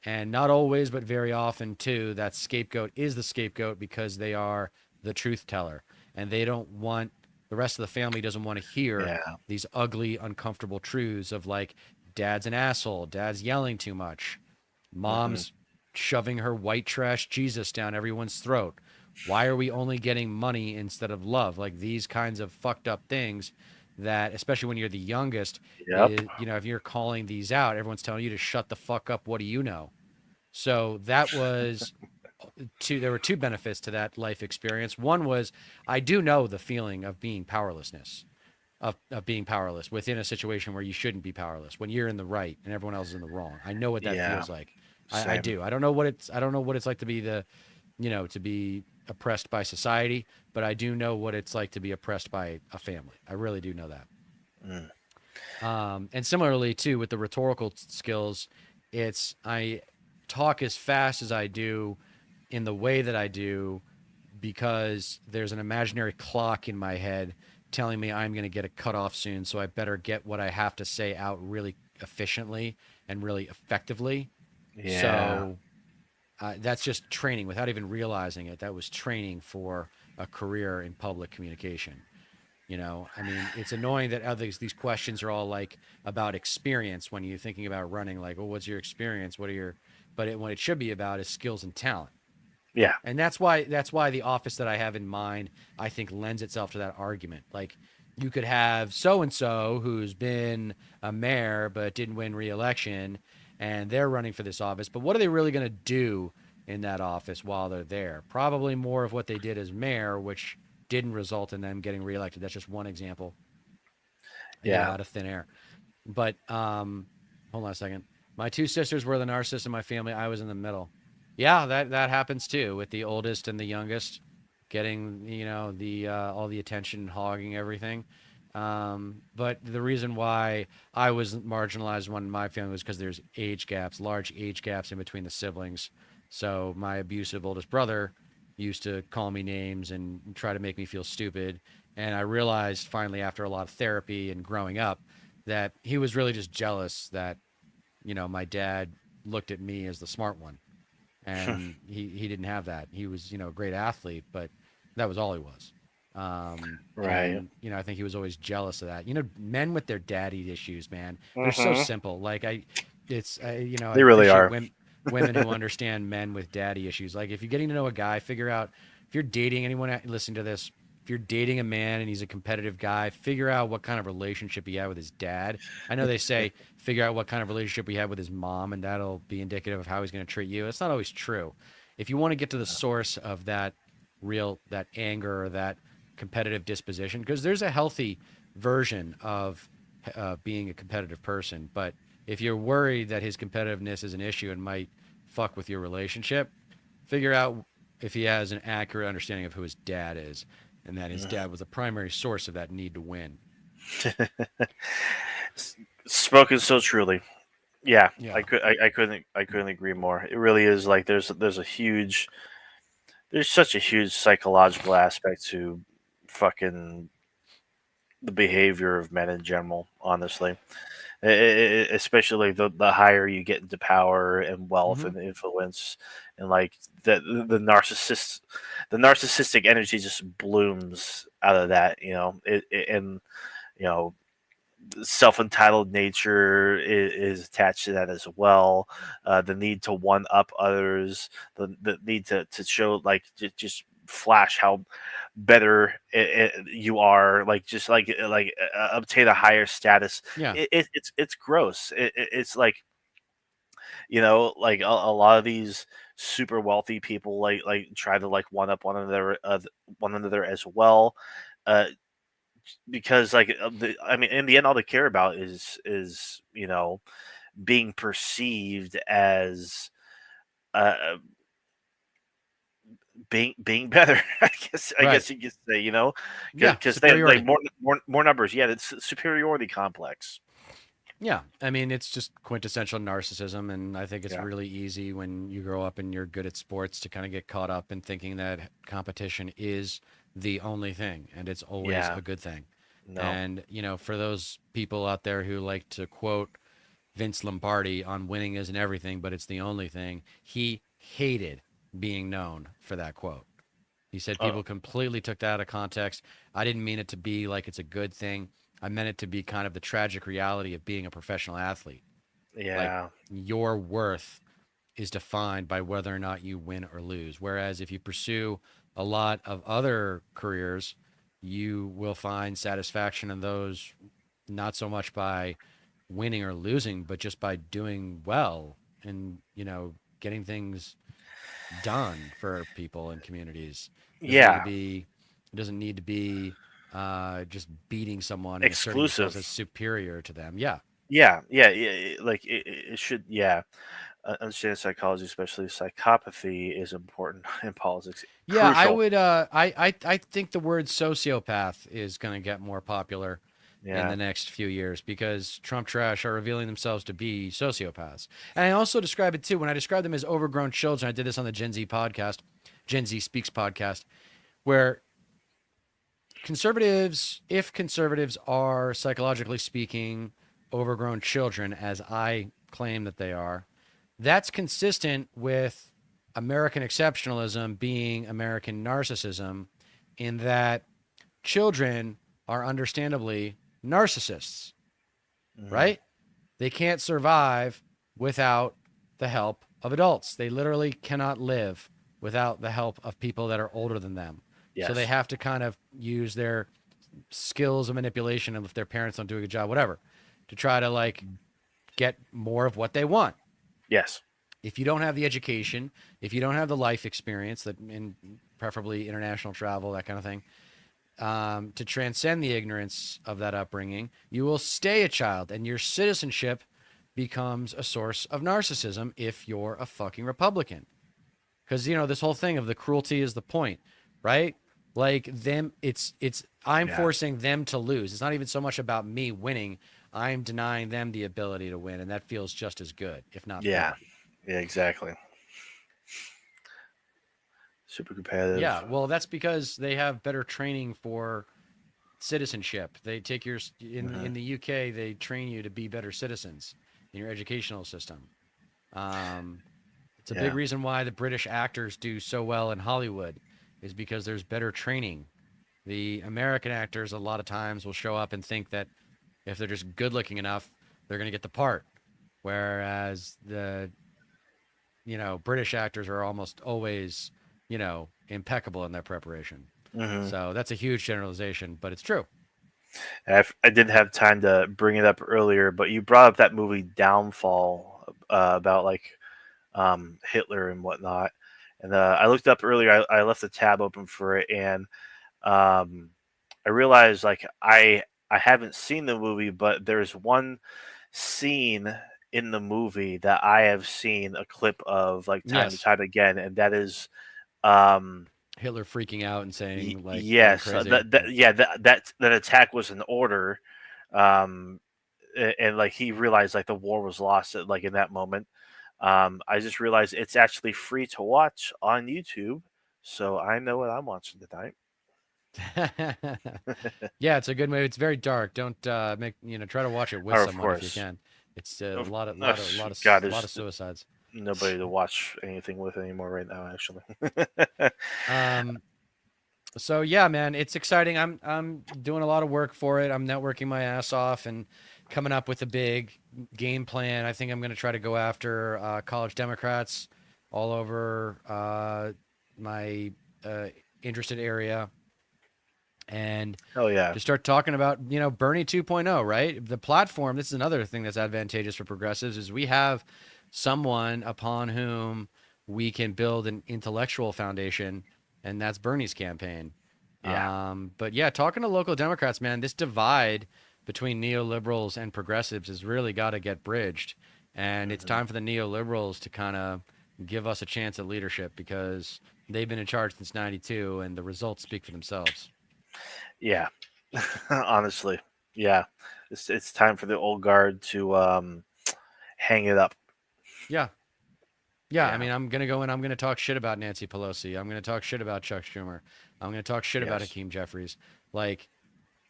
And not always, but very often too, that scapegoat is the scapegoat because they are the truth teller. And they don't want, the rest of the family doesn't want to hear Yeah. these ugly, uncomfortable truths of like, dad's an asshole, dad's yelling too much, Hmm. mom's shoving her white trash Jesus down everyone's throat. Why are we only getting money instead of love? Like these kinds of fucked up things that, especially when you're the youngest, Yep. is, if you're calling these out, everyone's telling you to shut the fuck up. What do you know? So that was there were two benefits to that life experience. One was I do know the feeling of being powerlessness, of being powerless within a situation where you shouldn't be powerless, when you're in the right and everyone else is in the wrong. I know what that Yeah. feels like. I Same. do. I don't know what it's like to be to be oppressed by society, but I do know what it's like to be oppressed by a family. I really do know that. Mm, And similarly, too, with the rhetorical skills, I talk as fast as I do in the way that I do because there's an imaginary clock in my head telling me I'm going to get a cutoff soon. So I better get what I have to say out really efficiently and really effectively. yeah. So that's just training without even realizing it. That was training for a career in public communication. I mean, it's annoying that these questions are all like about experience when you're thinking about running. Like, well, what's your experience? What it should be about is skills and talent. Yeah. And that's why the office that I have in mind, I think, lends itself to that argument. Like, you could have so and so who's been a mayor but didn't win re-election, and they're running for this office. But what are they really going to do in that office while they're there? Probably more of what they did as mayor, which didn't result in them getting reelected. That's just one example, Yeah. out of thin air. But hold on a second. My two sisters were the narcissists in my family. I was in the middle. Yeah, that happens too with the oldest and the youngest getting, the all the attention, hogging everything. But the reason why I was marginalized one in my family was because there's age gaps, large age gaps in between the siblings. So my abusive oldest brother used to call me names and try to make me feel stupid. And I realized finally after a lot of therapy and growing up that he was really just jealous that, my dad looked at me as the smart one, and he didn't have that. He was, a great athlete, but that was all he was. Right. And I think he was always jealous of that. Men with their daddy issues, man, they're so Hmm. simple. Like I They really appreciate are. women who understand men with daddy issues. Like if you're getting to know a guy, figure out if you're dating anyone. Listen to this. If you're dating a man and he's a competitive guy, figure out what kind of relationship he had with his dad. I know they say figure out what kind of relationship he had with his mom, and that'll be indicative of how he's going to treat you. It's not always true. If you want to get to the source of that anger or that competitive disposition, because there's a healthy version of being a competitive person, but if you're worried that his competitiveness is an issue and might fuck with your relationship, figure out if he has an accurate understanding of who his dad is, and that his dad was the primary source of that need to win. Spoken so truly. Yeah, Yeah. I couldn't agree more. It really is like there's such a huge psychological aspect to fucking the behavior of men in general. Honestly, especially the higher you get into power and wealth Mm-hmm. and influence, and like the narcissistic energy just blooms out of that. And you know self entitled nature is attached to that as well. The need to one up others, the need to show like just flash how better you are, like just obtain a higher status. Yeah. It's gross. It's like like a lot of these super wealthy people like try to like one up one another as well. Uh, because I mean, in the end, all they care about is being perceived as uh being better. I Right. guess you could say, Yeah. because they like Superiority. more numbers. Yeah, it's superiority complex. Yeah, I mean, it's just quintessential narcissism, and I think it's Yeah, really easy when you grow up and you're good at sports to kind of get caught up in thinking that competition is the only thing, and it's always yeah, a good thing. no, And, for those people out there who like to quote Vince Lombardi on winning isn't everything, but it's the only thing, he hated being known for that quote. He said uh, people completely took that out of context. I didn't mean it to be like it's a good thing. I meant it to be kind of the tragic reality of being a professional athlete. Like yeah, your worth is defined by whether or not you win or lose. Whereas if you pursue a lot of other careers, you will find satisfaction in those not so much by winning or losing, but just by doing well and, getting things done for people and communities. It doesn't need to yeah, be. It doesn't need to be just beating someone and asserting yourselves as exclusive. superior to them. Yeah, Yeah. Like it should. Yeah, understanding psychology, especially psychopathy, is important in politics. yeah. I Crucial. would. I think the word sociopath is going to get more popular in the Yeah. next few years because Trump trash are revealing themselves to be sociopaths. And I also describe it too when I describe them as overgrown children. I did this on the Gen Z podcast, Gen Z Speaks podcast, where if conservatives are psychologically speaking overgrown children, as I claim that they are, that's consistent with American exceptionalism being American narcissism, in that children are understandably narcissists, Hmm. right? They can't survive without the help of adults. They literally cannot live without the help of people that are older than them. So they Yes. have to kind of use their skills of manipulation, and if their parents don't do a good job, whatever, to try to like get more of what they want. Yes. If you don't have the education, if you don't have the life experience, that in preferably international travel, that kind of thing, to transcend the ignorance of that upbringing, you will stay a child, and your citizenship becomes a source of narcissism if you're a fucking Republican. because this whole thing of the cruelty is the point, right? Like them, it's I'm Yeah. forcing them to lose. It's not even so much about me winning. I'm denying them the ability to win, and that feels just as good, if not Yeah. better. Yeah. Exactly. Super Yeah, competitive. well, that's because they have better training for citizenship. They take your Hmm. in the UK, they train you to be better citizens in your educational system. Um, it's a big Yeah. reason why the British actors do so well in Hollywood, is because there's better training. The American actors a lot of times will show up and think that if they're just good looking enough, they're going to get the part. Whereas the British actors are almost always impeccable in their preparation. Hmm. So that's a huge generalization, but it's true. I didn't have time to bring it up earlier, but you brought up that movie Downfall, about like Hitler and whatnot. And I looked up earlier. I left the tab open for it, and um, I realized like I haven't seen the movie, but there's one scene in the movie that I have seen a clip of like time and Yes, time again, and that is um, Hitler freaking out and saying like going yes, crazy. Yeah. that attack was an order, um, and like he realized like the war was lost like in that moment. I just realized it's actually free to watch on YouTube, so I know what I'm watching tonight. Yeah, it's a good movie. It's very dark. Don't make try to watch it with Oh, of someone if you course. can. It's a Of, lot of uh, lot of lot of God, lot there's of suicides. nobody to watch anything with anymore right now. Actually. Um, so yeah, man, it's exciting. I'm doing a lot of work for it. I'm networking my ass off and coming up with a big game plan. I think I'm going to try to go after college Democrats all over my uh, interested area and Hell yeah. to start talking about Bernie 2.0, right? The platform. This is another thing that's advantageous for progressives is we have someone upon whom we can build an intellectual foundation, and that's Bernie's campaign. Yeah. But yeah, talking to local Democrats, man, this divide between neoliberals and progressives has really got to get bridged, and it's Hmm. time for the neoliberals to kind of give us a chance at leadership because they've been in charge since '92, and the results speak for themselves. Yeah. Honestly, yeah. It's time for the old guard to hang it up. Yeah, yeah, I Yeah. mean, I'm gonna go in. I'm gonna talk shit about Nancy Pelosi. I'm gonna talk shit about Chuck Schumer. I'm gonna talk shit about Yes. Hakeem Jeffries. Like,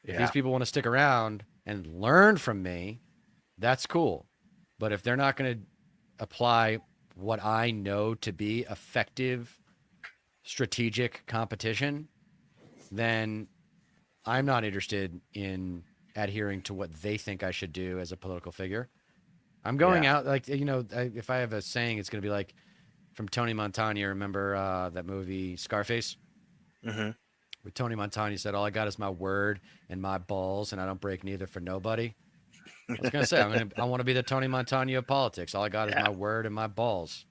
if these Yeah. people want to stick around and learn from me, that's cool. But if they're not gonna apply what I know to be effective strategic competition, then I'm not interested in adhering to what they think I should do as a political figure. I'm going Yeah. out like if I have a saying, it's gonna be like from Tony Montana. Remember that movie Scarface? Hmm. With Tony Montana, he said, "All I got is my word and my balls, and I don't break neither for nobody." I was gonna say, I want to be the Tony Montana of politics. All I got is Yeah. my word and my balls.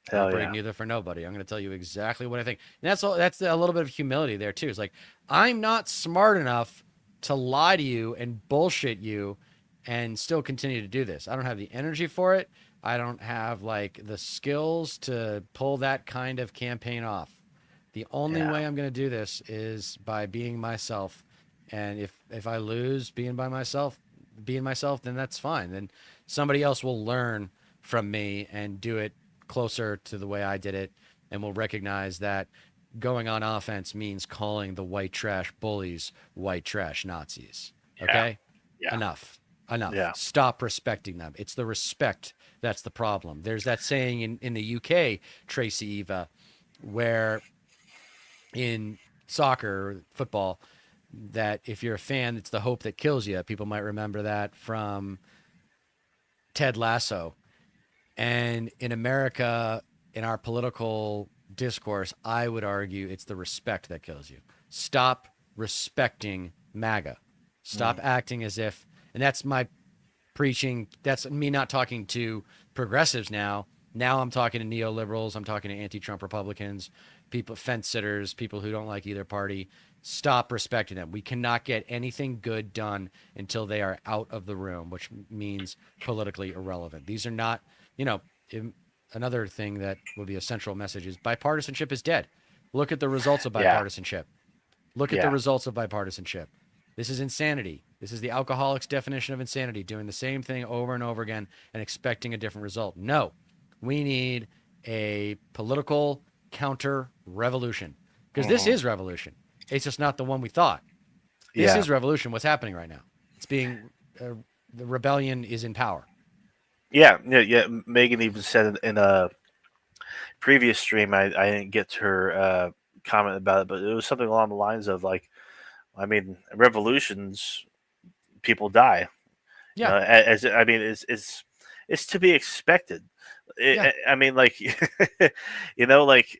I don't Hell break yeah. neither for nobody. I'm gonna tell you exactly what I think, and that's all. That's a little bit of humility there too. It's like I'm not smart enough to lie to you and bullshit you, and still continue to do this. I don't have the energy for it. I don't have like the skills to pull that kind of campaign off. The only Yeah. way I'm going to do this is by being myself. And if I lose being myself, then that's fine. Then somebody else will learn from me and do it closer to the way I did it, and will recognize that going on offense means calling the white trash bullies white trash Nazis. Yeah. Okay? Yeah. Enough. Enough. Yeah. Stop respecting them. It's the respect that's the problem. There's that saying in the UK, Tracy Eva, where in soccer, football, that if you're a fan, it's the hope that kills you. People might remember that from Ted Lasso. And in America, in our political discourse, I would argue it's the respect that kills you. Stop respecting MAGA. Stop Mm. acting as if, and that's my preaching. That's me not talking to progressives now. Now I'm talking to neoliberals. I'm talking to anti-Trump Republicans, people, fence sitters, people who don't like either party. Stop respecting them. We cannot get anything good done until they are out of the room, which means politically irrelevant. These are not, you know, another thing that would be a central message is bipartisanship is dead. Look at the results of Yeah, bipartisanship. Look at the yeah. results of bipartisanship. This is insanity. This is the alcoholic's definition of insanity, doing the same thing over and over again and expecting a different result. No, we need a political counter revolution because this Hmm. is revolution. It's just not the one we thought. This Yeah, is revolution. What's happening right now? It's being, the rebellion is in power. yeah, yeah, yeah. Megan even said in a previous stream, I didn't get to her comment about it, but it was something along the lines of like, I mean, revolutions, people die. You Yeah, know, as I mean, it's to be expected. yeah, I mean, like, you know, like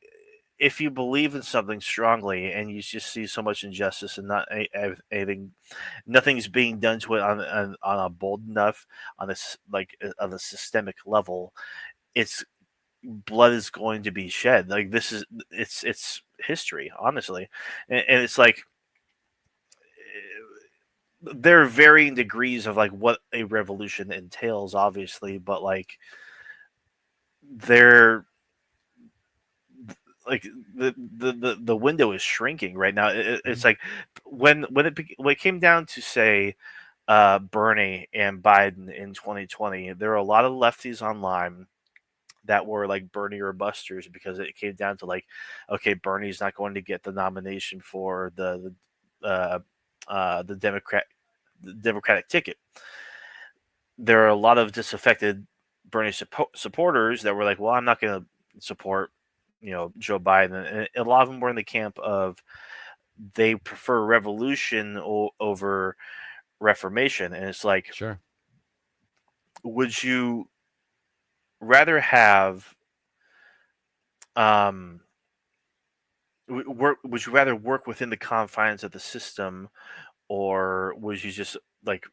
if you believe in something strongly and you just see so much injustice and not anything, nothing's being done to it on a bold enough on this like on a systemic level, it's blood is going to be shed. Like this is it's history, honestly, and it's like there are varying degrees of like what a revolution entails, obviously, but like they're like the window is shrinking right now. It's mhm, like when it came down to say Bernie and Biden in 2020, there were a lot of lefties online that were like Bernie or busters because it came down to like, okay, Bernie's not going to get the nomination for the Democratic ticket. There are a lot of disaffected Bernie supporters that were like, well, I'm not going to support Joe Biden, and a lot of them were in the camp of they prefer revolution over reformation, and it's like, sure. would you rather have um work would you rather work within the confines of the system, or would you just like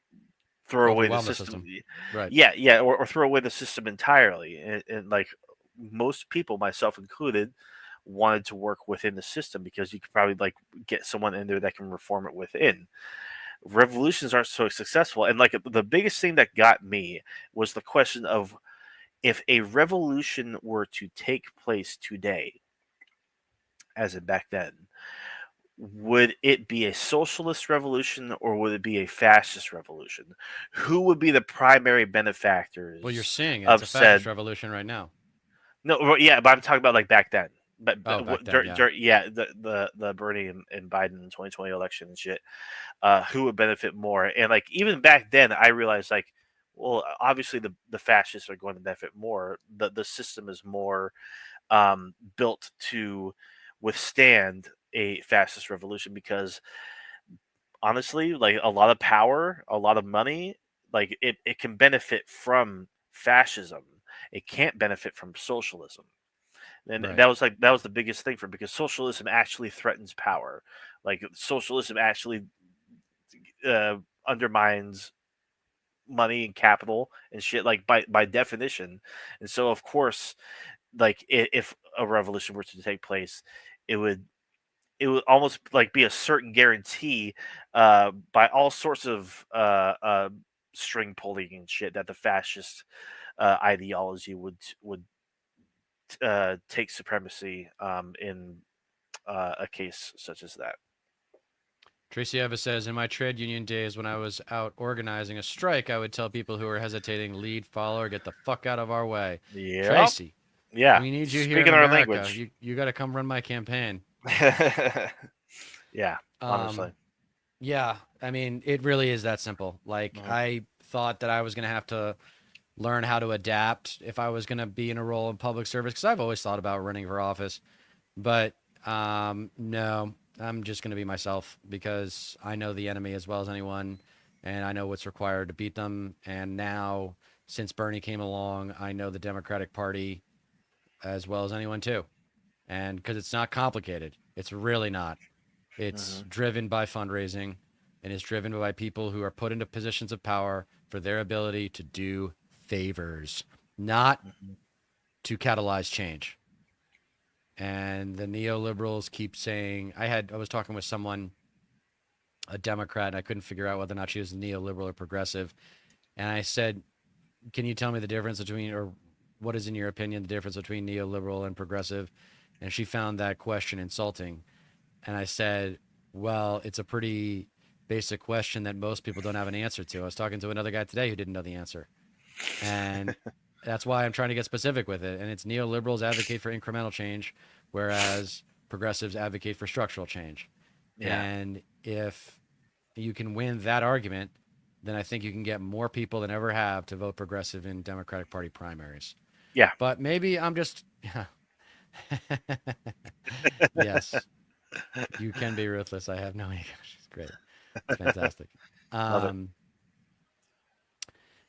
throw away the Overwhelm the system? system. Right. Yeah, yeah, or throw away the system entirely. And like most people, myself included, wanted to work within the system because you could probably like get someone in there that can reform it within. Revolutions aren't so successful, and like the biggest thing that got me was the question of if a revolution were to take place today, as in back then, would it be a socialist revolution or would it be a fascist revolution? Who would be the primary Well, you're benefactors seeing it. It's of a fascist said? revolution right now. No, well, yeah, but I'm talking about like back then. Oh, back then, yeah. Yeah, the Bernie and Biden 2020 election and shit. Who would benefit more? And like even back then, I realized like, well, obviously the fascists are going to benefit more. The system is more built to withstand a fascist revolution because honestly, like a lot of power, a lot of money, like it can benefit from fascism. It can't benefit from socialism. And Right. that was the biggest thing for because socialism actually threatens power. Like socialism actually undermines money and capital and shit like by definition. And so of course, like if a revolution were to take place, it would it would almost like be a certain guarantee by all sorts of string pulling and shit that the fascist ideology would take supremacy in a case such as that. Tracy Evans says, in my trade union days when I was out organizing a strike, I would tell people who were hesitating, lead, follow, or get the fuck out of our way. Yep. Tracy, Yeah. we need you here in Speaking our America. language. You got to come run my campaign. Yeah. Honestly. Um, yeah, I mean, it really is that simple. Like, Mhm. I thought that I was going to have to learn how to adapt if I was going to be in a role in public service because I've always thought about running for office. But no, I'm just going to be myself because I know the enemy as well as anyone, and I know what's required to beat them. And now, since Bernie came along, I know the Democratic Party as well as anyone too. And because it's not complicated, it's really not. It's Mhm. driven by fundraising, and it's driven by people who are put into positions of power for their ability to do favors, not Mhm. to catalyze change. And the neoliberals keep saying, I was talking with someone, a Democrat, and I couldn't figure out whether or not she was neoliberal or progressive. And I said, can you tell me the difference between, or what is in your opinion the difference between neoliberal and progressive? And she found that question insulting. And I said, well, it's a pretty basic question that most people don't have an answer to. I was talking to another guy today who didn't know the answer. And that's why I'm trying to get specific with it. And it's neoliberals advocate for incremental change, whereas progressives advocate for structural change. Yeah. And if you can win that argument, then I think you can get more people than ever have to vote progressive in Democratic Party primaries. Yeah. But maybe I'm just, yes, you can be ruthless. I have no ego. She's great. It's fantastic. Love it. Um,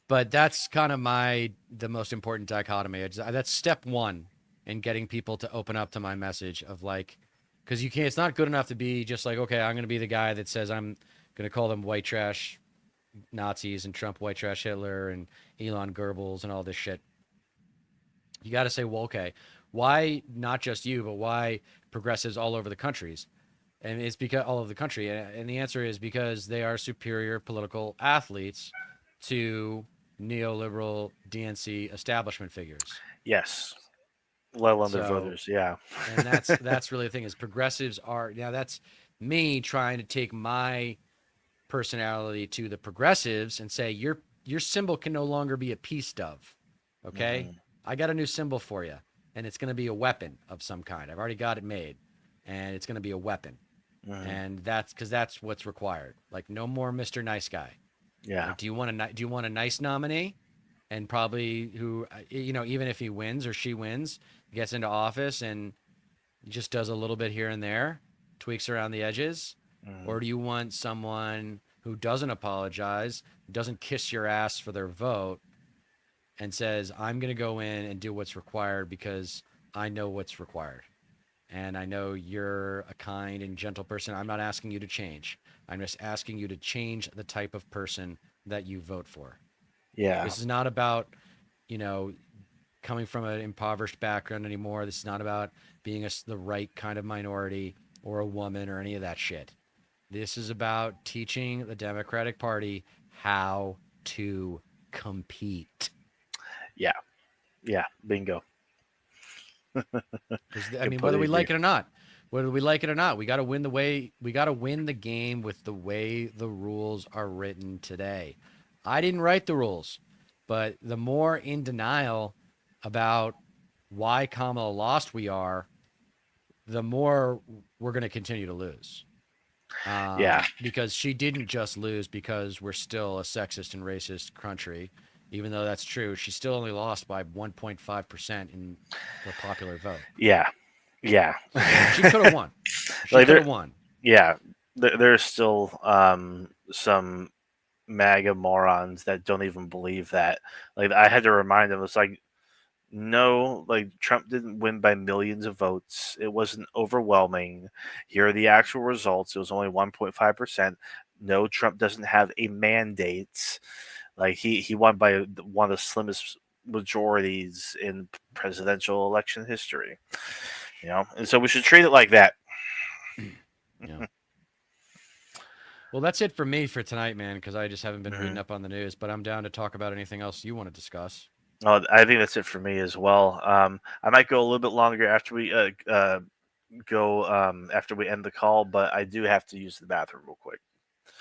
but that's kind of the most important dichotomy. That's step one in getting people to open up to my message of like, because you can't. It's not good enough to be just like, okay, I'm going to be the guy that says I'm going to call them white trash Nazis and Trump white trash Hitler and Elon Goebbels and all this shit. You got to say, well, okay, why not just you, but why progressives all over the countries? And it's because all over the country. And the answer is because they are superior political athletes to neoliberal DNC establishment figures. Yes. Let alone their So, voters. Yeah. and that's really the thing is progressives are now that's me trying to take my personality to the progressives and say your symbol can no longer be a peace dove. Okay? Hmm. I got a new symbol for you, and it's going to be a weapon of some kind. I've already got it made, and it's going to be a weapon. Hmm. And that's because that's what's required. Like no more Mr. Nice Guy. Yeah. Like, do you want a nice nominee, and probably who even if he wins or she wins, gets into office and just does a little bit here and there, tweaks around the edges, Hmm. or do you want someone who doesn't apologize, doesn't kiss your ass for their vote, and says, I'm going to go in and do what's required because I know what's required. And I know you're a kind and gentle person. I'm not asking you to change. I'm just asking you to change the type of person that you vote for. Yeah. This is not about, you know, coming from an impoverished background anymore. This is not about being the right kind of minority or a woman or any of that shit. This is about teaching the Democratic Party how to compete. Yeah. Yeah. Bingo. Because I mean, whether Completely we agree. like it or not, we got to win we got to win the game with the way the rules are written today. I didn't write the rules, but the more in denial about why Kamala lost we are, the more we're going to continue to lose. Yeah. Because she didn't just lose because we're still a sexist and racist country. Even though that's true, she still only lost by 1.5% in the popular vote. Yeah. Yeah. So she could have won. She Like could there. have won. Yeah. There's still some MAGA morons that don't even believe that. Like I had to remind them. It's like no, like Trump didn't win by millions of votes. It wasn't overwhelming. Here are the actual results. It was only 1.5%. No, Trump doesn't have a mandate. Like he won by one of the slimmest majorities in presidential election history. And so we should treat it like that. Yeah. Well, that's it for me for tonight, man, because I just haven't been reading Hmm. up on the news, but I'm down to talk about anything else you want to discuss. I think that's it for me as well. I might go a little bit longer after we go after we end the call, but I do have to use the bathroom real quick.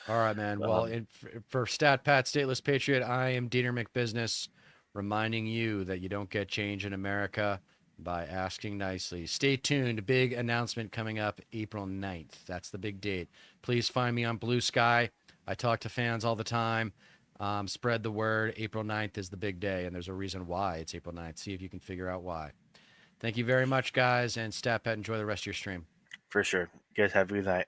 All right, man. Well, Um, for Stat Pat, Stateless Patriot, I am Deter McBusiness, reminding you that you don't get change in America by asking nicely. Stay tuned. Big announcement coming up April 9th. That's the big date. Please find me on Blue Sky. I talk to fans all the time. Spread the word. April 9th is the big day, and there's a reason why it's April 9th. See if you can figure out why. Thank you very much, guys. And Stat Pat, enjoy the rest of your stream. for sure. You guys have a good night.